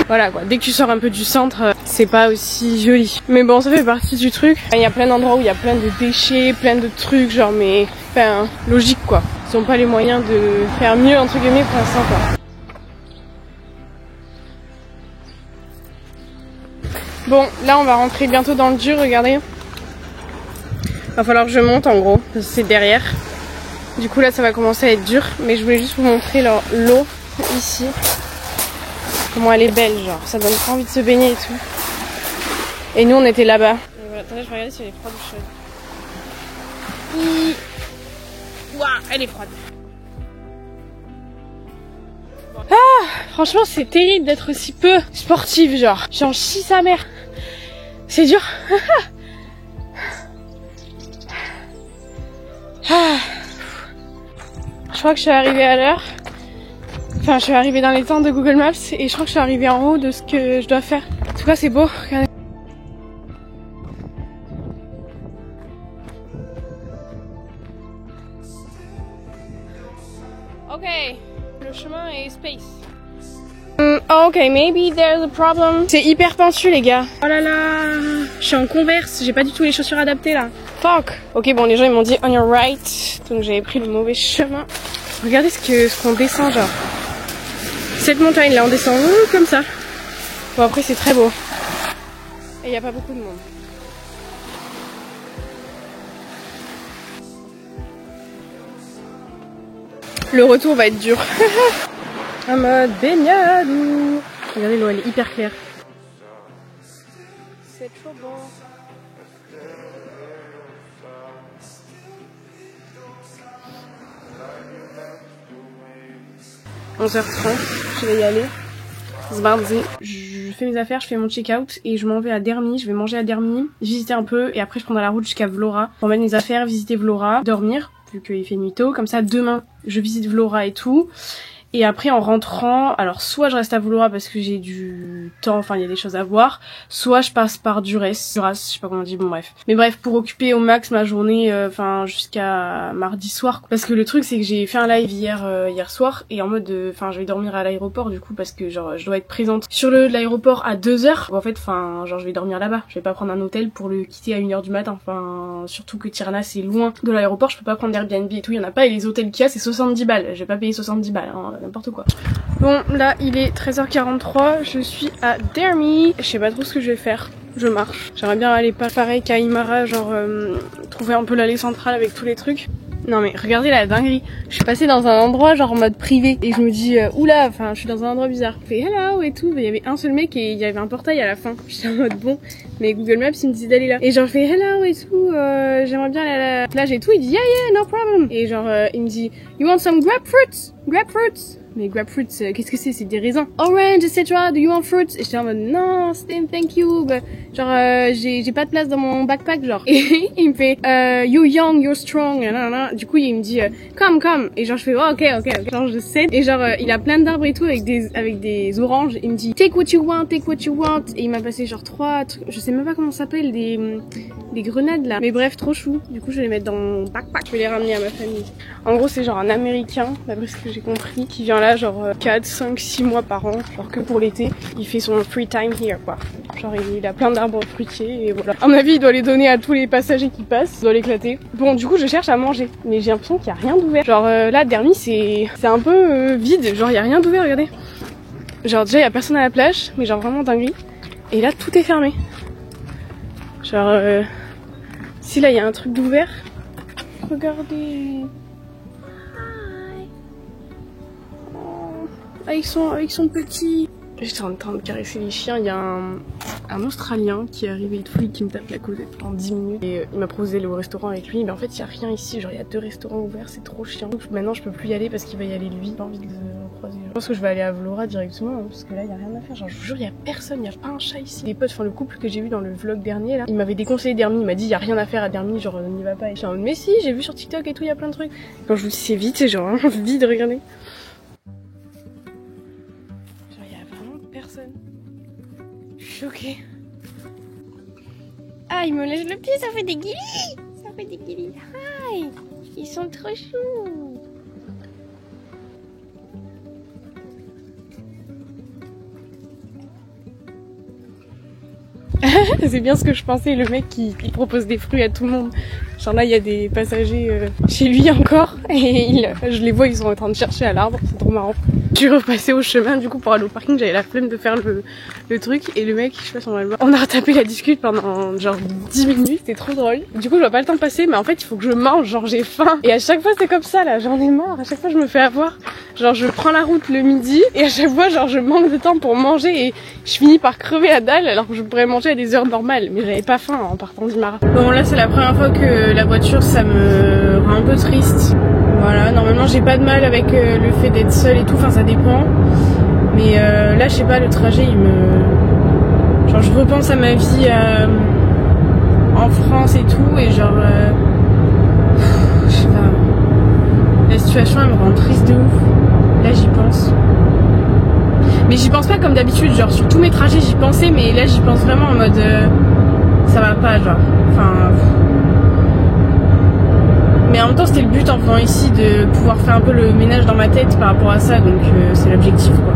voilà quoi, dès que tu sors un peu du centre c'est pas aussi joli. Mais bon ça fait partie du truc, il y a plein d'endroits où il y a plein de déchets, plein de trucs genre mais enfin logique quoi. Ils ont pas les moyens de faire mieux entre guillemets pour l'instant quoi. Bon, là on va rentrer bientôt dans le dur, regardez. Va falloir que je monte en gros, c'est derrière. Du coup là ça va commencer à être dur, mais je voulais juste vous montrer l'eau ici. Comment elle est belle, genre ça donne pas envie de se baigner et tout. Et nous on était là-bas. Voilà, attendez, je vais regarder si elle est froide ou chaude. Ouah, elle est froide. Ah, franchement c'est terrible d'être aussi peu sportive, genre j'en chie sa mère. C'est dur. Ah. Je crois que je suis arrivée à l'heure. Enfin je suis arrivée dans les temps de Google Maps et je crois que je suis arrivée en haut de ce que je dois faire. En tout cas c'est beau, regardez. Ok, le chemin est space. Ok, maybe there's a problem. C'est hyper pentu les gars. Oh là là, je suis en Converse, j'ai pas du tout les chaussures adaptées là. Fuck. Ok, bon les gens ils m'ont dit on your right, donc j'avais pris le mauvais chemin. Regardez ce qu'on descend genre. Cette montagne là on descend comme ça. Bon après c'est très beau. Et il y a pas beaucoup de monde. Le retour va être dur. En mode baignade. Regardez l'eau, elle est hyper claire. C'est trop bon. 11h30, je vais y aller. C'est mardi. Je fais mes affaires, je fais mon check-out et je m'en vais à Dermy. Je vais manger à Dermy, visiter un peu et après je prendrai la route jusqu'à Vlora. Pour mettre mes affaires, visiter Vlora, dormir vu qu'il fait nuit tôt. Comme ça demain je visite Vlora et tout. Et après en rentrant, alors soit je reste à Vlora parce que j'ai du temps, enfin il y a des choses à voir, soit je passe par Duras, je sais pas comment on dit, bon bref. Mais bref, pour occuper au max ma journée, enfin jusqu'à mardi soir. Parce que le truc c'est que j'ai fait un live hier soir et en mode, enfin je vais dormir à l'aéroport du coup parce que genre je dois être présente sur le lieu de l'aéroport à 2h. En fait, enfin genre je vais dormir là-bas, je vais pas prendre un hôtel pour le quitter à 1h du matin. Enfin surtout que Tirana c'est loin de l'aéroport, je peux pas prendre d'Airbnb et tout, il y en a pas et les hôtels qu'il y a c'est 70 balles, je vais pas payer 70 balles. Hein. N'importe quoi. Bon là il est 13h43, je suis à Dermy. Je sais pas trop ce que je vais faire, je marche. J'aimerais bien aller pareil qu'à Imara, genre trouver un peu l'allée centrale avec tous les trucs. Non mais regardez la dinguerie, je suis passée dans un endroit genre en mode privé et je me dis oula, enfin je suis dans un endroit bizarre. Je fais hello et tout, mais il y avait un seul mec et il y avait un portail à la fin. J'étais en mode bon, mais Google Maps il me disait d'aller là. Et genre je fais hello et tout, j'aimerais bien aller à la plage et tout, il dit yeah no problem. Et genre il me dit you want some grapefruits? Grapefruits? Mais grapefruits, qu'est-ce que c'est? C'est des raisins. Orange, etc. Do you want fruits? Et j'étais en mode non, thank you. Bah, genre j'ai pas de place dans mon backpack genre. Et il me fait you young, you're strong. Nanana. Du coup il me dit come. Et genre je fais oh, ok. Genre je sais. Et genre il a plein d'arbres et tout avec des oranges. Il me dit take what you want. Et il m'a passé genre 3 trucs. Je sais même pas comment ça s'appelle, des grenades là. Mais bref, trop chou. Du coup je vais les mettre dans mon backpack. Je vais les ramener à ma famille. En gros c'est genre un américain, d'après ce que j'ai compris, qui vient là genre 4, 5, 6 mois par an, genre que pour l'été, il fait son free time here quoi. Genre il a plein d'arbres fruitiers et voilà. À mon avis il doit les donner à tous les passagers qui passent, il doit l'éclater. Bon du coup je cherche à manger, mais j'ai l'impression qu'il y a rien d'ouvert. Genre là Dermy c'est un peu vide, genre il y a rien d'ouvert, regardez. Genre déjà il y a personne à la plage, mais genre vraiment dinguerie. Et là tout est fermé. Genre si là il y a un truc d'ouvert, regardez. Avec son petit. J'étais en train de caresser les chiens, il y a un Australien qui est arrivé de fouille qui me tape la causette en 10 minutes et il m'a proposé le restaurant avec lui, mais en fait il y a rien ici, genre il y a 2 restaurants ouverts, c'est trop chiant. Donc maintenant je peux plus y aller parce qu'il va y aller lui, j'ai pas envie de le croiser. Je pense que je vais aller à Vlora directement hein, parce que là il y a rien à faire, genre je vous jure il y a personne, il y a pas un chat ici. Les potes, enfin le couple que j'ai vu dans le vlog dernier là, il m'avait déconseillé Dermy, il m'a dit il y a rien à faire à Dermy, genre n'y va pas. Et je suis en mode mais si, j'ai vu sur TikTok et tout, il y a plein de trucs. Quand je vous dis c'est vite, c'est genre vraiment vide, regardez. Personne. Je suis choquée. Ah, il me lèche le pied, ça fait des guilis. Ça fait des guilis. Hi. Ils sont trop choux. C'est bien ce que je pensais, le mec qui propose des fruits à tout le monde. Genre là il y a des passagers chez lui encore et je les vois, ils sont en train de chercher à l'arbre, c'est trop marrant. Je suis repassée au chemin du coup pour aller au parking, j'avais la flemme de faire le truc et le mec, je sais pas si on a retapé la discute pendant genre 10 minutes, c'était trop drôle. Du coup je vois pas le temps passer mais en fait il faut que je mange, genre j'ai faim. Et à chaque fois c'est comme ça là, j'en ai marre, à chaque fois je me fais avoir. Genre je prends la route le midi et à chaque fois genre je manque de temps pour manger et je finis par crever la dalle alors que je pourrais manger à des heures normales. Mais j'avais pas faim en partant d'Imara. Bon là c'est la première fois que la voiture ça me rend un peu triste. Voilà, normalement j'ai pas de mal avec le fait d'être seule et tout, enfin ça dépend. Mais là je sais pas, le trajet il me... Genre je repense à ma vie en France et tout et genre... je sais pas... La situation elle me rend triste de ouf. Là j'y pense. Mais j'y pense pas comme d'habitude, genre sur tous mes trajets j'y pensais mais là j'y pense vraiment en mode... ça va pas genre... Enfin... Mais en même temps c'était le but en venant ici de pouvoir faire un peu le ménage dans ma tête par rapport à ça, donc c'est l'objectif quoi.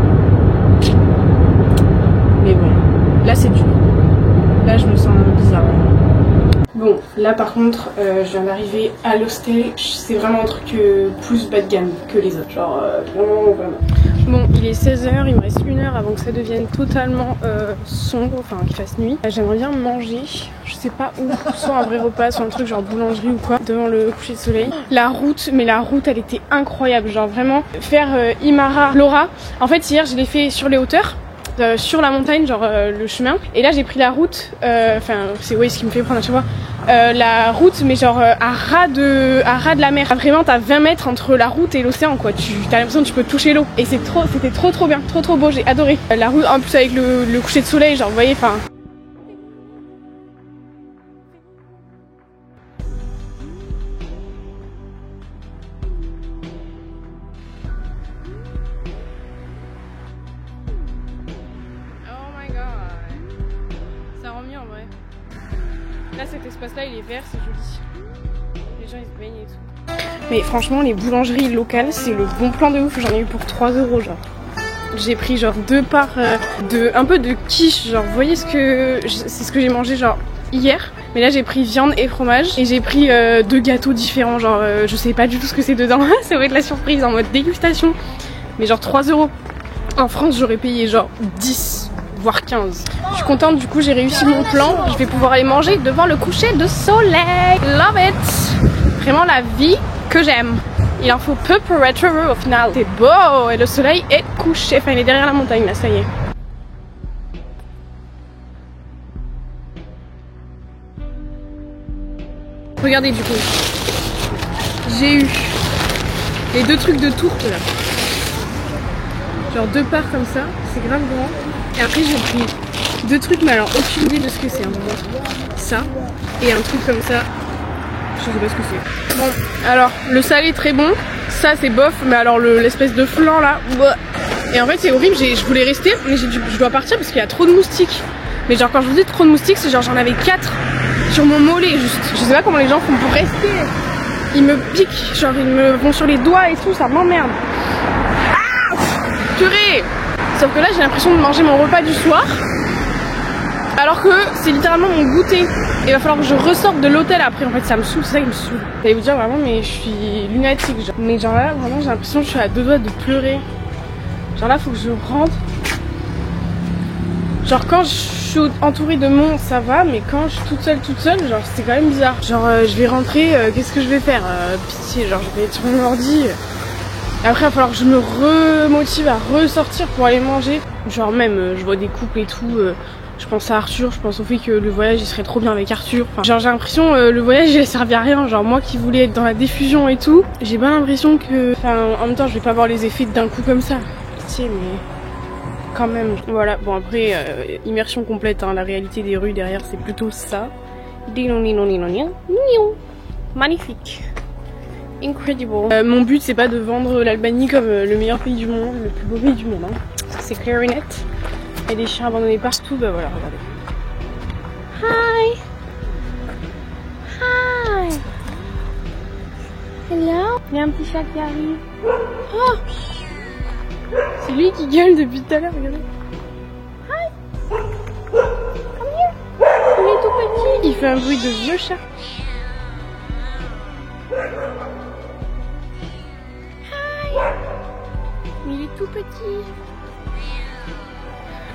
Mais bon, là c'est dur. Là je me sens bizarre. Bon, là par contre, je viens d'arriver à l'hostel. C'est vraiment un truc plus bas de gamme que les autres. Genre, vraiment. Bon, il est 16h, il me reste 1 heure avant que ça devienne totalement sombre, enfin qu'il fasse nuit. J'aimerais bien manger, je sais pas où, soit un vrai repas, soit un truc genre boulangerie ou quoi, devant le coucher de soleil. La route elle était incroyable, genre vraiment faire Imara, Laura. En fait hier je l'ai fait sur les hauteurs. Sur la montagne, genre le chemin, et là j'ai pris la route, enfin c'est Waze qui me fait prendre à chaque fois la route, mais genre à ras de la mer. Vraiment t'as 20 mètres entre la route et l'océan quoi, t'as l'impression que tu peux toucher l'eau, et c'était trop bien, trop beau, j'ai adoré. La route en plus avec le coucher de soleil, genre vous voyez, enfin. Là cet espace là il est vert, c'est joli. Les gens ils se baignent et tout. Mais franchement les boulangeries locales c'est le bon plan de ouf, j'en ai eu pour 3 € genre. J'ai pris genre 2 parts un peu de quiche, genre vous voyez c'est ce que j'ai mangé genre hier. Mais là j'ai pris viande et fromage, et j'ai pris 2 gâteaux différents, genre je sais pas du tout ce que c'est dedans. Ça va être la surprise en mode dégustation. Mais genre 3 €. En France j'aurais payé genre 10 voire 15. Je suis contente, du coup j'ai réussi mon plan. Je vais pouvoir aller manger devant le coucher de soleil. Love it. Vraiment la vie que j'aime. Il en faut peu pour être heureux au final. C'est beau et le soleil est couché. Enfin il est derrière la montagne là, ça y est. Regardez du coup. J'ai eu les 2 trucs de tourte là. Genre 2 parts comme ça, c'est grave grand. Et après j'ai pris 2 trucs, mais alors aucune idée de ce que c'est. Ça, et un truc comme ça, je sais pas ce que c'est. Bon, alors le salé est très bon, ça c'est bof, mais alors l'espèce de flan là, et en fait c'est horrible, je voulais rester, mais je dois partir parce qu'il y a trop de moustiques. Mais genre quand je vous dis trop de moustiques, c'est genre j'en avais 4 sur mon mollet juste. Je sais pas comment les gens font pour rester. Ils me piquent, genre ils me vont sur les doigts et tout, ça m'emmerde. Ah, purée. Sauf que là j'ai l'impression de manger mon repas du soir, alors que c'est littéralement mon goûter. Il va falloir que je ressorte de l'hôtel après, en fait ça me saoule, c'est ça qui me saoule. Vous allez vous dire vraiment mais je suis lunatique genre. Mais genre là vraiment j'ai l'impression que je suis à 2 doigts de pleurer. Genre là faut que je rentre. Genre quand je suis entourée de monde ça va, mais quand je suis toute seule genre c'est quand même bizarre. Genre je vais rentrer, qu'est-ce que je vais faire, pitié, genre je vais être sur mon ordi. Après il va falloir que je me remotive à ressortir pour aller manger. Genre même je vois des couples et tout, je pense à Arthur, je pense au fait que le voyage il serait trop bien avec Arthur. Enfin, genre j'ai l'impression le voyage il a servi à rien. Genre moi qui voulais être dans la diffusion et tout, j'ai pas l'impression que... Enfin en même temps je vais pas voir les effets d'un coup comme ça. Pitié mais... quand même. Voilà, bon après immersion complète, hein. La réalité des rues derrière c'est plutôt ça. Magnifique. Incredible. Mon but c'est pas de vendre l'Albanie comme le meilleur pays du monde, le plus beau pays du monde, hein. C'est clair et net. Il y a des chiens abandonnés partout, bah voilà, regardez. Hi. Hi. Hello. Il y a un petit chat qui arrive. Oh. C'est lui qui gueule depuis tout à l'heure, regardez. Hi. Come here. Il est tout petit. Il fait un bruit de vieux chat. Il est tout petit.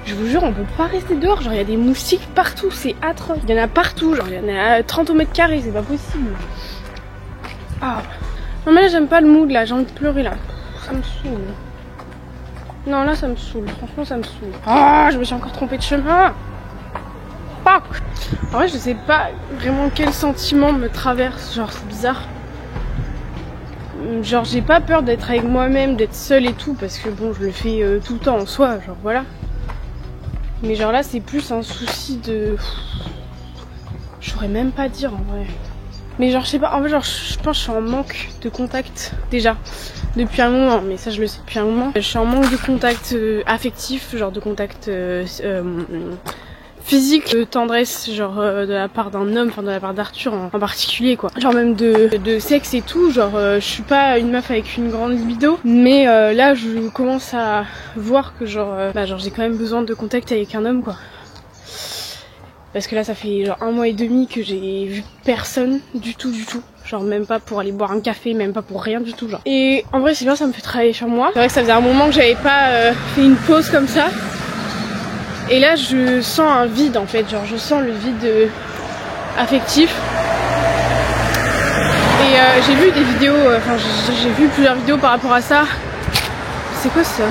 Je vous jure, on peut pas rester dehors. Genre, il y a des moustiques partout, c'est atroce. Il y en a partout, genre, il y en a 30 au mètre carré, c'est pas possible. Ah. Non, mais là, j'aime pas le mood, là. J'ai envie de pleurer, là. Ça me saoule. Non, là, ça me saoule. Franchement, ça me saoule. Ah, je me suis encore trompée de chemin. Fuck. En vrai, je sais pas vraiment quel sentiment me traverse. Genre, c'est bizarre. Genre j'ai pas peur d'être avec moi-même, d'être seule et tout, parce que bon je le fais tout le temps en soi, genre voilà. Mais genre là c'est plus un souci de... Je saurais même pas dire en vrai. Mais genre je sais pas, en fait genre je pense que je suis en manque de contact déjà. Depuis un moment, mais ça je le sais depuis un moment. Je suis en manque de contact affectif, genre de contact... physique, de tendresse, genre de la part d'un homme, enfin de la part d'Arthur en particulier quoi. Genre même de sexe et tout, genre je suis pas une meuf avec une grande libido, mais là je commence à voir que genre, genre j'ai quand même besoin de contact avec un homme quoi. Parce que là ça fait genre 1 mois et demi que j'ai vu personne du tout. Genre même pas pour aller boire un café, même pas pour rien du tout genre. Et en vrai c'est bien, ça me fait travailler sur moi. C'est vrai que ça faisait un moment que j'avais pas fait une pause comme ça. Et là je sens un vide en fait, genre je sens le vide affectif. Et j'ai vu des vidéos, enfin j'ai vu plusieurs vidéos par rapport à ça. C'est quoi ça?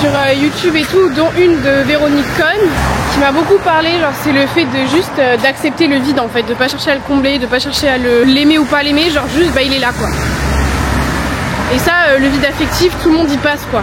Sur YouTube et tout, dont une de Véronique Cohn qui m'a beaucoup parlé, genre c'est le fait de juste d'accepter le vide en fait, de pas chercher à le combler, de pas chercher à l'aimer ou pas l'aimer, genre juste bah il est là quoi. Et ça le vide affectif, tout le monde y passe quoi.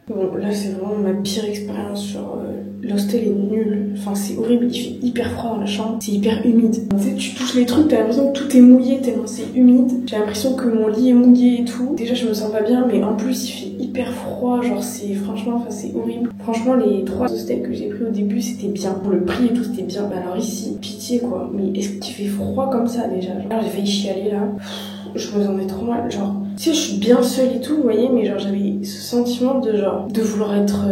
Bon là c'est vraiment ma pire expérience sur l'hostel est nul, enfin c'est horrible, il fait hyper froid dans la chambre, c'est hyper humide. Tu sais tu touches les trucs, t'as l'impression que tout est mouillé tellement c'est humide, j'ai l'impression que mon lit est mouillé et tout. Déjà je me sens pas bien mais en plus il fait hyper froid, genre c'est franchement, enfin c'est horrible. Franchement les 3 hostels que j'ai pris au début c'était bien, pour le prix et tout c'était bien, mais alors ici, pitié quoi, mais est-ce qu'il fait froid comme ça déjà? Alors j'ai failli chialer là. Je me sentais trop mal, genre, tu sais, je suis bien seule et tout, vous voyez, mais genre, j'avais ce sentiment de genre, de vouloir être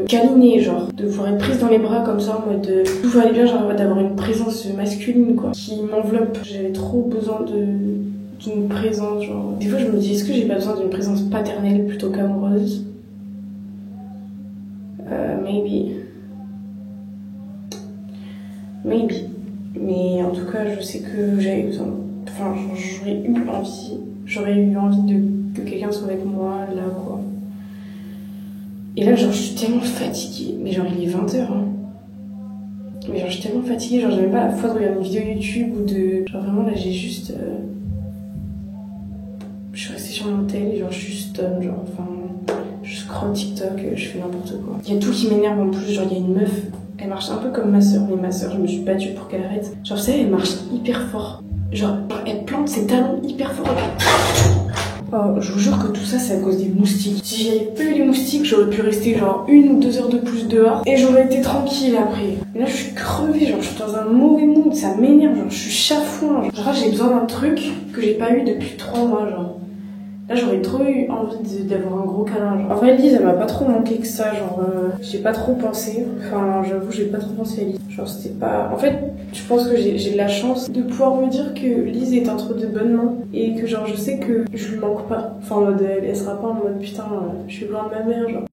câlinée, genre, de vouloir être prise dans les bras comme ça, en mode de tout va aller bien, genre, d'avoir une présence masculine, quoi, qui m'enveloppe. J'avais trop besoin d'une présence, genre. Des fois, je me dis, est-ce que j'ai pas besoin d'une présence paternelle plutôt qu'amoureuse? Maybe. Mais en tout cas, je sais que j'avais besoin. Enfin, j'aurais eu envie que quelqu'un soit avec moi, là, quoi. Et là, genre, je suis tellement fatiguée. Mais genre, il est 20h, hein. Mais genre, je suis tellement fatiguée, genre, j'ai même pas la foi de regarder une vidéo YouTube ou de... Genre, vraiment, là, j'ai juste... Je suis restée sur mon tel et genre, je suis stun, genre, enfin... Je scroll TikTok, je fais n'importe quoi. Il y a tout qui m'énerve en plus, genre, il y a une meuf... Elle marche un peu comme ma soeur, mais ma soeur, je me suis battue pour qu'elle arrête. Genre, vous savez, elle marche hyper fort. Genre, elle plante ses talons hyper fort. Oh, je vous jure que tout ça, c'est à cause des moustiques. Si j'avais pas eu les moustiques, j'aurais pu rester genre 1 ou 2 heures de plus dehors et j'aurais été tranquille après. Mais là, je suis crevée, genre, je suis dans un mauvais mood, ça m'énerve, genre, je suis chafouin. Genre, j'ai besoin d'un truc que j'ai pas eu depuis 3 mois, genre. Là, j'aurais trop eu envie d'avoir un gros câlin, genre. En vrai, Lise, elle m'a pas trop manqué que ça, genre, j'ai pas trop pensé. Enfin, j'avoue, j'ai pas trop pensé à Lise. Genre, c'était pas... En fait, je pense que j'ai de la chance de pouvoir me dire que Lise est entre de bonnes mains et que, genre, je sais que je lui manque pas. Enfin, en mode, elle sera pas en mode, putain, je suis loin de ma mère, genre.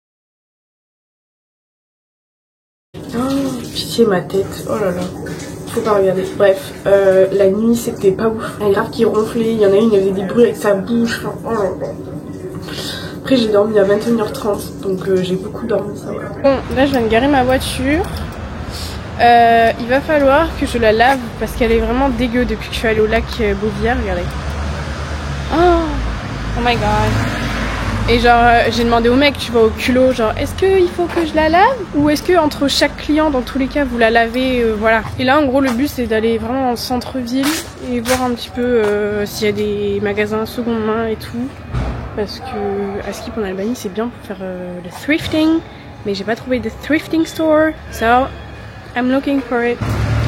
Oh, pitié, ma tête. Oh là là. Faut pas regarder. Bref, la nuit c'était pas ouf. Il y en a grave qui ronflait, il y en a une, elle faisait des bruits avec sa bouche. Enfin, oh là là. Après j'ai dormi à 21h30, donc j'ai beaucoup dormi, ça va. Bon, là je viens de garer ma voiture. Il va falloir que je la lave parce qu'elle est vraiment dégueu depuis que je suis allée au lac Beauvière, regardez. Oh my god. Et genre j'ai demandé au mec, tu vois, au culot, genre est-ce qu'il faut que je la lave ou est-ce que entre chaque client dans tous les cas vous la lavez, voilà. Et là en gros le but c'est d'aller vraiment dans le centre-ville et voir un petit peu s'il y a des magasins seconde main et tout. Parce que à Skip en Albanie c'est bien pour faire le thrifting, mais j'ai pas trouvé de thrifting store, so I'm looking for it.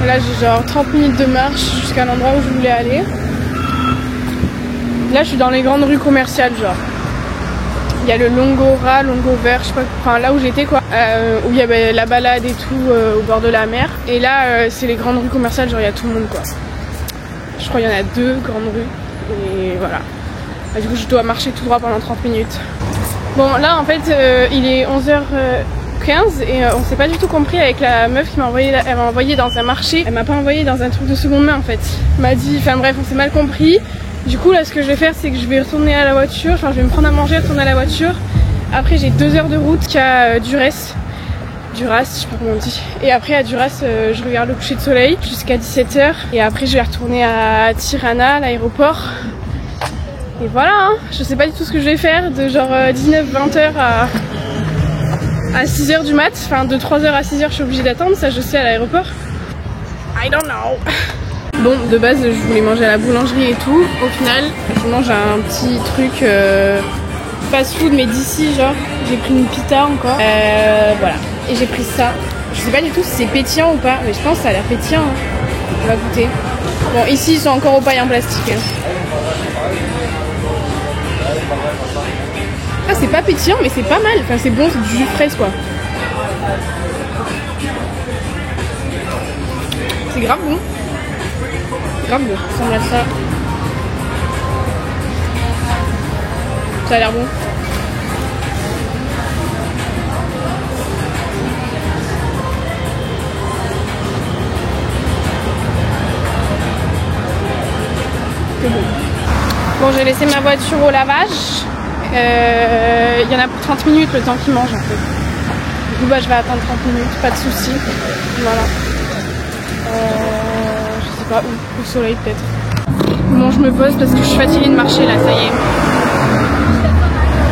Là j'ai genre 30 minutes de marche jusqu'à l'endroit où je voulais aller. Là je suis dans les grandes rues commerciales genre. Il y a le Longora, Longover, je sais pas, enfin là où j'étais quoi, où il y avait la balade et tout au bord de la mer. Et là c'est les grandes rues commerciales, genre il y a tout le monde quoi. Je crois qu'il y en a 2 grandes rues et voilà. Du coup je dois marcher tout droit pendant 30 minutes. Bon là en fait il est 11h15 et on s'est pas du tout compris avec la meuf qui m'a envoyé, elle m'a envoyé dans un marché. Elle m'a pas envoyé dans un truc de seconde main en fait. Elle m'a dit, enfin bref on s'est mal compris. Du coup là ce que je vais faire c'est que je vais retourner à la voiture, enfin je vais me prendre à manger, retourner à la voiture. Après j'ai 2 heures de route qu'à Duras, je sais pas comment on dit. Et après à Duras je regarde le coucher de soleil jusqu'à 17h. Et après je vais retourner à Tirana, l'aéroport. Et voilà hein, je sais pas du tout ce que je vais faire de genre 19-20h à 6h du mat. Enfin de 3h à 6h je suis obligée d'attendre, ça je sais à l'aéroport. I don't know. Bon, de base, je voulais manger à la boulangerie et tout. Au final, je mange un petit truc fast food, mais d'ici, genre, j'ai pris une pita encore. Voilà. Et j'ai pris ça. Je sais pas du tout si c'est pétillant ou pas, mais je pense que ça a l'air pétillant. Hein. On va goûter. Bon, ici, ils sont encore aux pailles en plastique. Hein. Ah, c'est pas pétillant, mais c'est pas mal. Enfin, c'est bon, c'est du jus de fraise quoi. C'est grave bon. Grave bon. Ça ressemble à ça. Ça a l'air bon. C'est bon. Bon, j'ai laissé ma voiture au lavage. Il y en a pour 30 minutes le temps qu'il mange en fait. Du coup, bah, je vais attendre 30 minutes, pas de soucis. Voilà. Je sais pas où, au soleil peut-être. Bon, je me pose parce que je suis fatiguée de marcher là, ça y est.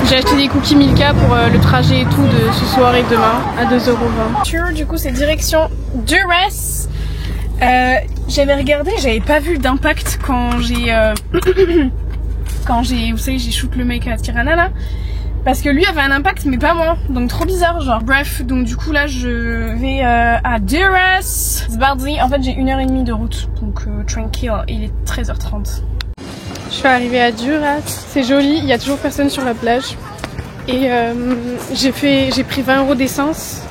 J'ai acheté des cookies Milka pour le trajet et tout de ce soir et demain à 2,20 €. Du coup, c'est direction Duress. J'avais regardé, j'avais pas vu d'impact quand j'ai vous savez, j'ai shoot le mec à Tirana là, parce que lui avait un impact mais pas moi, donc trop bizarre genre. Bref, donc du coup là je vais à Duress. Zbardi, en fait j'ai 1h30 de route, donc tranquille, il est 13h30. Je suis arrivée à Duress, c'est joli, il y a toujours personne sur la plage et j'ai pris 20 € d'essence.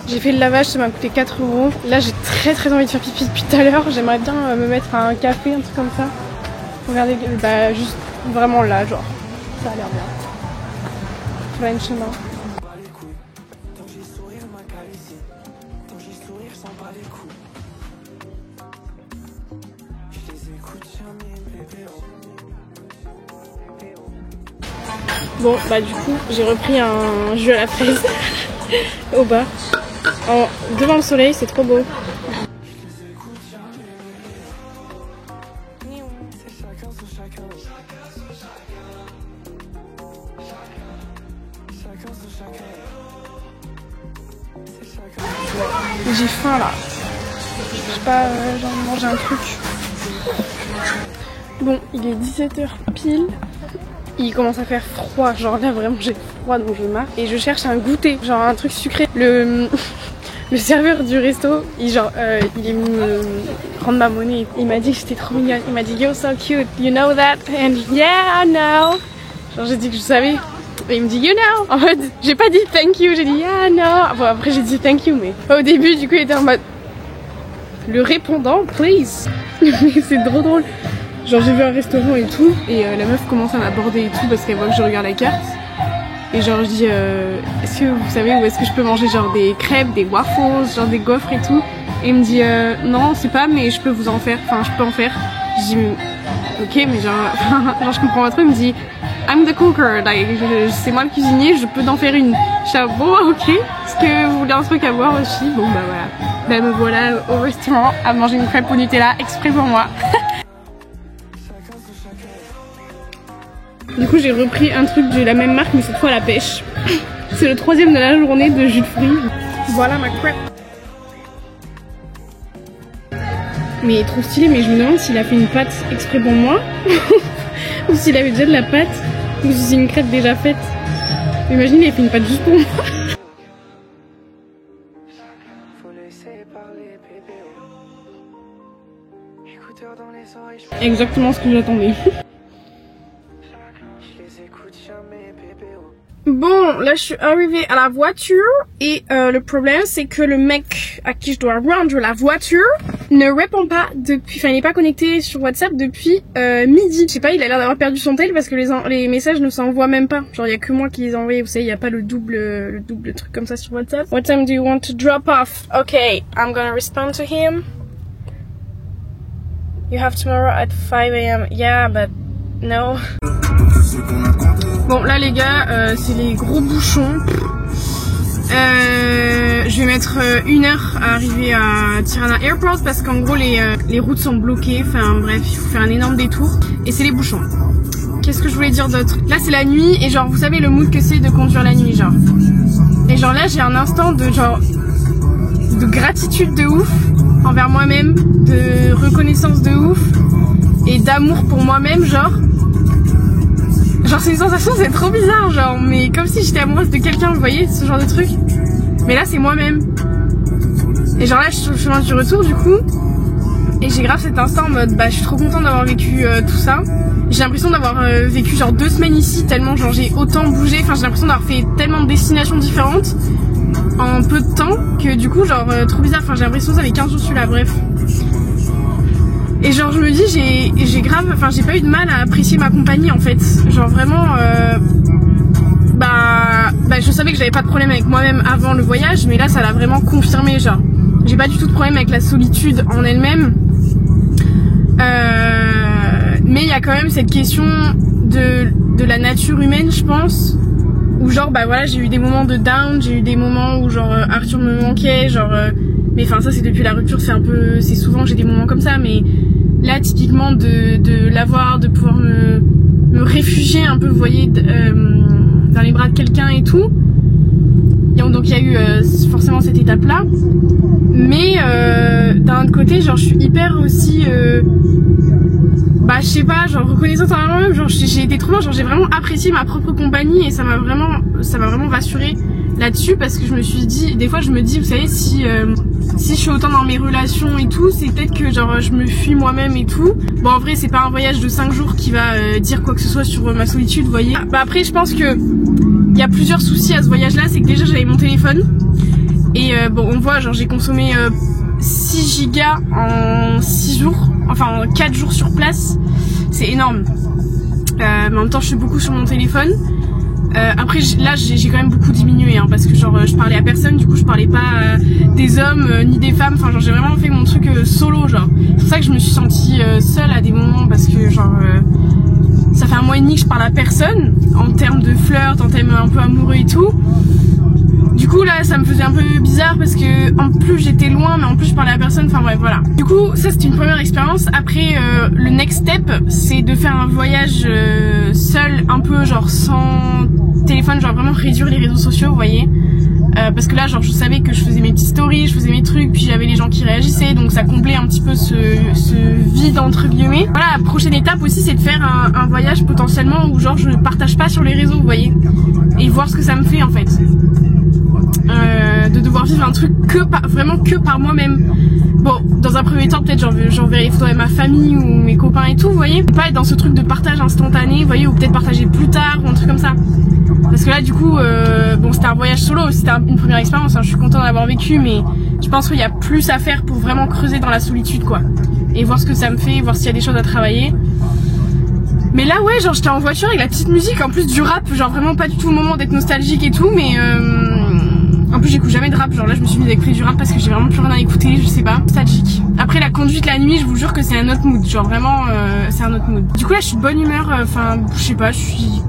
J'ai fait le lavage, ça m'a coûté 4 €. Là j'ai très envie de faire pipi depuis tout à l'heure. J'aimerais bien me mettre un café, un truc comme ça. Regardez, bah juste vraiment là, genre. Ça a l'air bien. Plein de chemin. Bon bah du coup j'ai repris un jus à la fraise au bar. Devant le soleil, c'est trop beau. J'ai faim là. Je sais pas, j'ai envie de manger un truc. Bon, il est 17h pile. Il commence à faire froid, genre là vraiment j'ai froid donc j'ai marre. Et je cherche un goûter, genre un truc sucré. Le serveur du resto, il est venu me rendre ma monnaie. Il m'a dit que j'étais trop mignonne. Il m'a dit you're so cute, you know that? And yeah, I know. Genre j'ai dit que je savais. Et il me dit you know. En mode, j'ai pas dit thank you, j'ai dit yeah, I know. Bon après j'ai dit thank you, mais au début du coup il était en mode le répondant, please. C'est trop drôle. Genre j'ai vu un restaurant et tout, et la meuf commence à m'aborder et tout parce qu'elle voit que je regarde la carte. Et genre je dis est-ce que vous savez où est-ce que je peux manger genre des crêpes, des waffles, genre des gaufres et tout. Et il me dit non c'est pas mais je peux vous en faire, enfin je peux en faire. Je dis ok mais genre je comprends pas trop. Il me dit I'm the cooker, like, c'est moi le cuisinier, je peux t'en faire une. Je dis bon ok, est-ce que vous voulez un truc à boire aussi? Bon bah voilà, bah me voilà au restaurant à manger une crêpe au Nutella exprès pour moi. Du coup j'ai repris un truc de la même marque mais cette fois à la pêche. C'est le 3e de la journée de jus de fruits. Voilà ma crêpe. Mais trop stylé, mais je me demande s'il a fait une pâte exprès pour moi ou s'il avait déjà de la pâte ou si c'est une crêpe déjà faite. Imagine il a fait une pâte juste pour moi. Exactement ce que j'attendais. Bon, là je suis arrivée à la voiture et le problème c'est que le mec à qui je dois rendre la voiture ne répond pas depuis, enfin il n'est pas connecté sur WhatsApp depuis midi. Je sais pas, il a l'air d'avoir perdu son tel parce que les messages ne s'envoient même pas. Genre il y a que moi qui les envoie, vous savez, il n'y a pas le double truc comme ça sur WhatsApp. What time do you want to drop off? Okay, I'm gonna respond to him. You have tomorrow at 5 AM. Yeah, but no. Bon là les gars, c'est les gros bouchons. Je vais mettre 1 heure à arriver à Tirana Airport parce qu'en gros les routes sont bloquées. Enfin bref, il faut faire un énorme détour et c'est les bouchons. Qu'est-ce que je voulais dire d'autre? Là c'est la nuit et genre vous savez le mood que c'est de conduire la nuit genre. Et genre là j'ai un instant de genre de gratitude de ouf envers moi-même, de reconnaissance de ouf et d'amour pour moi-même genre. Genre c'est une sensation, c'est trop bizarre genre, mais comme si j'étais amoureuse de quelqu'un, vous voyez, ce genre de truc. Mais là c'est moi-même. Et genre là je suis sur le chemin du retour du coup. Et j'ai grave cet instant en mode bah je suis trop contente d'avoir vécu tout ça. J'ai l'impression d'avoir vécu genre 2 semaines ici tellement genre j'ai autant bougé, enfin j'ai l'impression d'avoir fait tellement de destinations différentes en peu de temps que du coup genre trop bizarre, enfin j'ai l'impression que ça fait 15 jours celui-là, bref. Et genre je me dis j'ai grave, enfin j'ai pas eu de mal à apprécier ma compagnie en fait, genre vraiment bah je savais que j'avais pas de problème avec moi-même avant le voyage, mais là ça l'a vraiment confirmé, genre j'ai pas du tout de problème avec la solitude en elle-même. Mais il y a quand même cette question de la nature humaine, je pense, où genre bah voilà j'ai eu des moments de down, j'ai eu des moments où genre Arthur me manquait, genre mais enfin ça c'est depuis la rupture, c'est souvent j'ai des moments comme ça, mais là typiquement de l'avoir, de pouvoir me réfugier un peu, vous voyez, dans les bras de quelqu'un et tout. Donc il y a eu forcément cette étape là, mais d'un autre côté genre je suis hyper aussi bah je sais pas, genre reconnaissante envers moi-même, genre j'ai été trop bien, genre j'ai vraiment apprécié ma propre compagnie et ça m'a vraiment rassurée là-dessus, parce que je me suis dit, des fois je me dis, vous savez, si je suis autant dans mes relations et tout, c'est peut-être que genre je me fuis moi-même et tout. Bon en vrai c'est pas un voyage de 5 jours qui va dire quoi que ce soit sur ma solitude, vous voyez. Bah après je pense que il y a plusieurs soucis à ce voyage là, c'est que déjà j'avais mon téléphone et bon on voit genre j'ai consommé 6 gigas en 6 jours, enfin en 4 jours sur place, c'est énorme. Mais en même temps je suis beaucoup sur mon téléphone. Après là j'ai quand même beaucoup diminué hein, parce que genre je parlais à personne, du coup je parlais pas des hommes ni des femmes, enfin genre j'ai vraiment fait mon truc solo, genre c'est pour ça que je me suis sentie seule à des moments, parce que genre ça fait 1 mois et demi que je parle à personne en termes de flirt, en termes un peu amoureux et tout. Du coup là ça me faisait un peu bizarre parce que en plus j'étais loin, mais en plus je parlais à personne, enfin bref voilà. Du coup ça c'était une première expérience. Après le next step c'est de faire un voyage seul, un peu genre sans téléphone, genre vraiment réduire les réseaux sociaux, vous voyez. Parce que là genre je savais que je faisais mes petites stories, je faisais mes trucs, puis j'avais les gens qui réagissaient, donc ça comblait un petit peu ce vide entre guillemets. Voilà, la prochaine étape aussi c'est de faire un voyage potentiellement où genre je partage pas sur les réseaux, vous voyez, et voir ce que ça me fait en fait. De devoir vivre un truc vraiment que par moi-même. Bon, dans un premier temps peut-être j'enverrai les photos avec ma famille ou mes copains et tout, vous voyez, pas être dans ce truc de partage instantané, vous voyez, ou peut-être partager plus tard ou un truc comme ça. Parce que là du coup bon c'était un voyage solo, c'était une première expérience hein, je suis contente d'avoir vécu, mais je pense qu'il y a plus à faire pour vraiment creuser dans la solitude quoi, et voir ce que ça me fait, voir s'il y a des choses à travailler. Mais là ouais genre j'étais en voiture avec la petite musique, en plus du rap, genre vraiment pas du tout le moment d'être nostalgique et tout, mais en plus j'écoute jamais de rap, genre là je me suis mise à écouter du rap parce que j'ai vraiment plus rien à écouter, je sais pas, nostalgique. Après la conduite la nuit, je vous jure que c'est un autre mood, genre vraiment c'est un autre mood. Du coup là je suis de bonne humeur, enfin je sais pas, je suis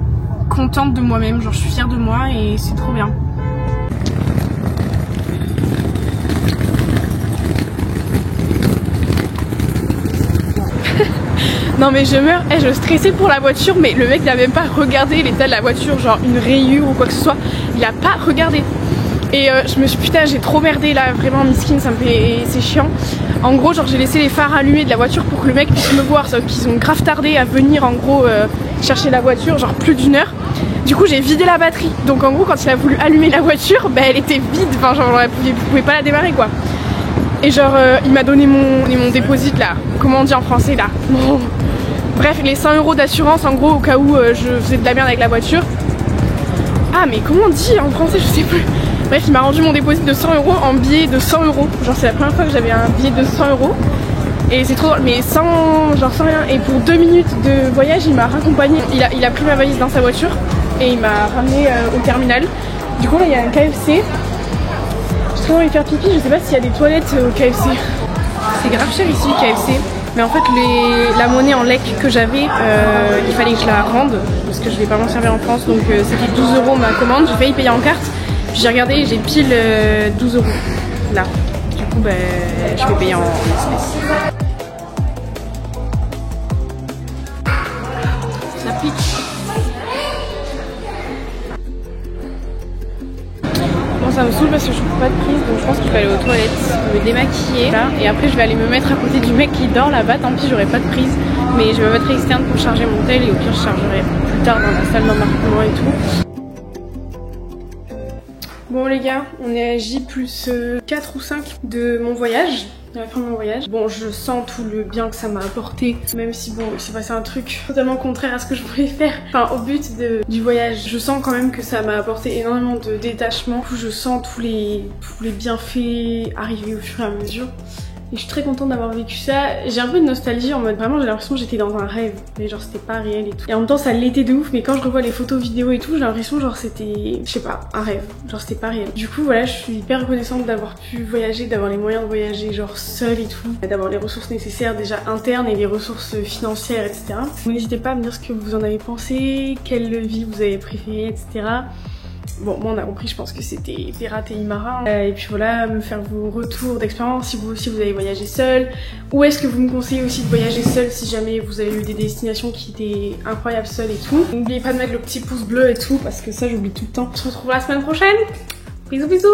contente de moi-même, genre je suis fière de moi et c'est trop bien. Non mais je meurs, je stressais pour la voiture, mais le mec n'a même pas regardé l'état de la voiture, genre une rayure ou quoi que ce soit, il a pas regardé. Et je me suis putain j'ai trop merdé là, vraiment miskin, ça me fait, c'est chiant. En gros genre j'ai laissé les phares allumés de la voiture pour que le mec puisse me voir, sauf qu'ils ont grave tardé à venir en gros chercher la voiture, genre plus d'1 heure. Du coup j'ai vidé la batterie, donc en gros quand il a voulu allumer la voiture, bah elle était vide, enfin genre il pouvait pas la démarrer quoi. Et genre il m'a donné mon déposit là, comment on dit en français là, bon. Bref les 100 € d'assurance en gros au cas où je faisais de la merde avec la voiture. Ah mais comment on dit en français, je sais plus. Bref il m'a rendu mon déposit de 100 € en billet de 100 €, genre c'est la première fois que j'avais un billet de 100 €. Et c'est trop drôle, mais sans rien. Et pour 2 minutes de voyage il m'a raccompagné, il a pris ma valise dans sa voiture et il m'a ramené au terminal. Du coup là il y a un KFC. J'ai trop envie de faire pipi, je sais pas s'il y a des toilettes au KFC. C'est grave cher ici le KFC. Mais en fait la monnaie en lek que j'avais, il fallait que je la rende parce que je vais pas m'en servir en France, donc c'était 12 € ma commande, j'ai failli payer en carte. Puis j'ai regardé et j'ai pile 12 € là. Du coup bah, je vais payer en espèces. Ça pique. Bon ça me saoule parce que je trouve pas de prise, donc je pense qu'il faut aller aux toilettes, me démaquiller là, et après je vais aller me mettre à côté du mec qui dort là-bas, tant pis j'aurai pas de prise. Mais je vais me mettre externe pour charger mon tel et au pire je chargerai plus tard dans la salle d'embarquement et tout. Bon les gars, on est à J plus 4 ou 5 de mon voyage. À la fin de mon voyage. Bon, je sens tout le bien que ça m'a apporté, même si bon, il s'est passé un truc totalement contraire à ce que je voulais faire. Enfin, au but du voyage, je sens quand même que ça m'a apporté énormément de détachement. Du coup, je sens tous les bienfaits arriver au fur et à mesure. Et je suis très contente d'avoir vécu ça. J'ai un peu de nostalgie en mode vraiment j'ai l'impression que j'étais dans un rêve. Mais genre c'était pas réel et tout. Et en même temps ça l'était de ouf, mais quand je revois les photos vidéos et tout, j'ai l'impression genre c'était, je sais pas, un rêve. Genre c'était pas réel. Du coup voilà, je suis hyper reconnaissante d'avoir pu voyager, d'avoir les moyens de voyager genre seule et tout. D'avoir les ressources nécessaires déjà internes et les ressources financières, etc. Vous n'hésitez pas à me dire ce que vous en avez pensé, quelle vie vous avez préférée, etc. Bon, moi on a compris, je pense que c'était Perat et Imara. Et puis voilà, me faire vos retours d'expérience si vous aussi vous avez voyagé seul. Ou est-ce que vous me conseillez aussi de voyager seul si jamais vous avez eu des destinations qui étaient incroyables seul et tout. N'oubliez pas de mettre le petit pouce bleu et tout parce que ça j'oublie tout le temps. On se retrouve la semaine prochaine. Bisous bisous.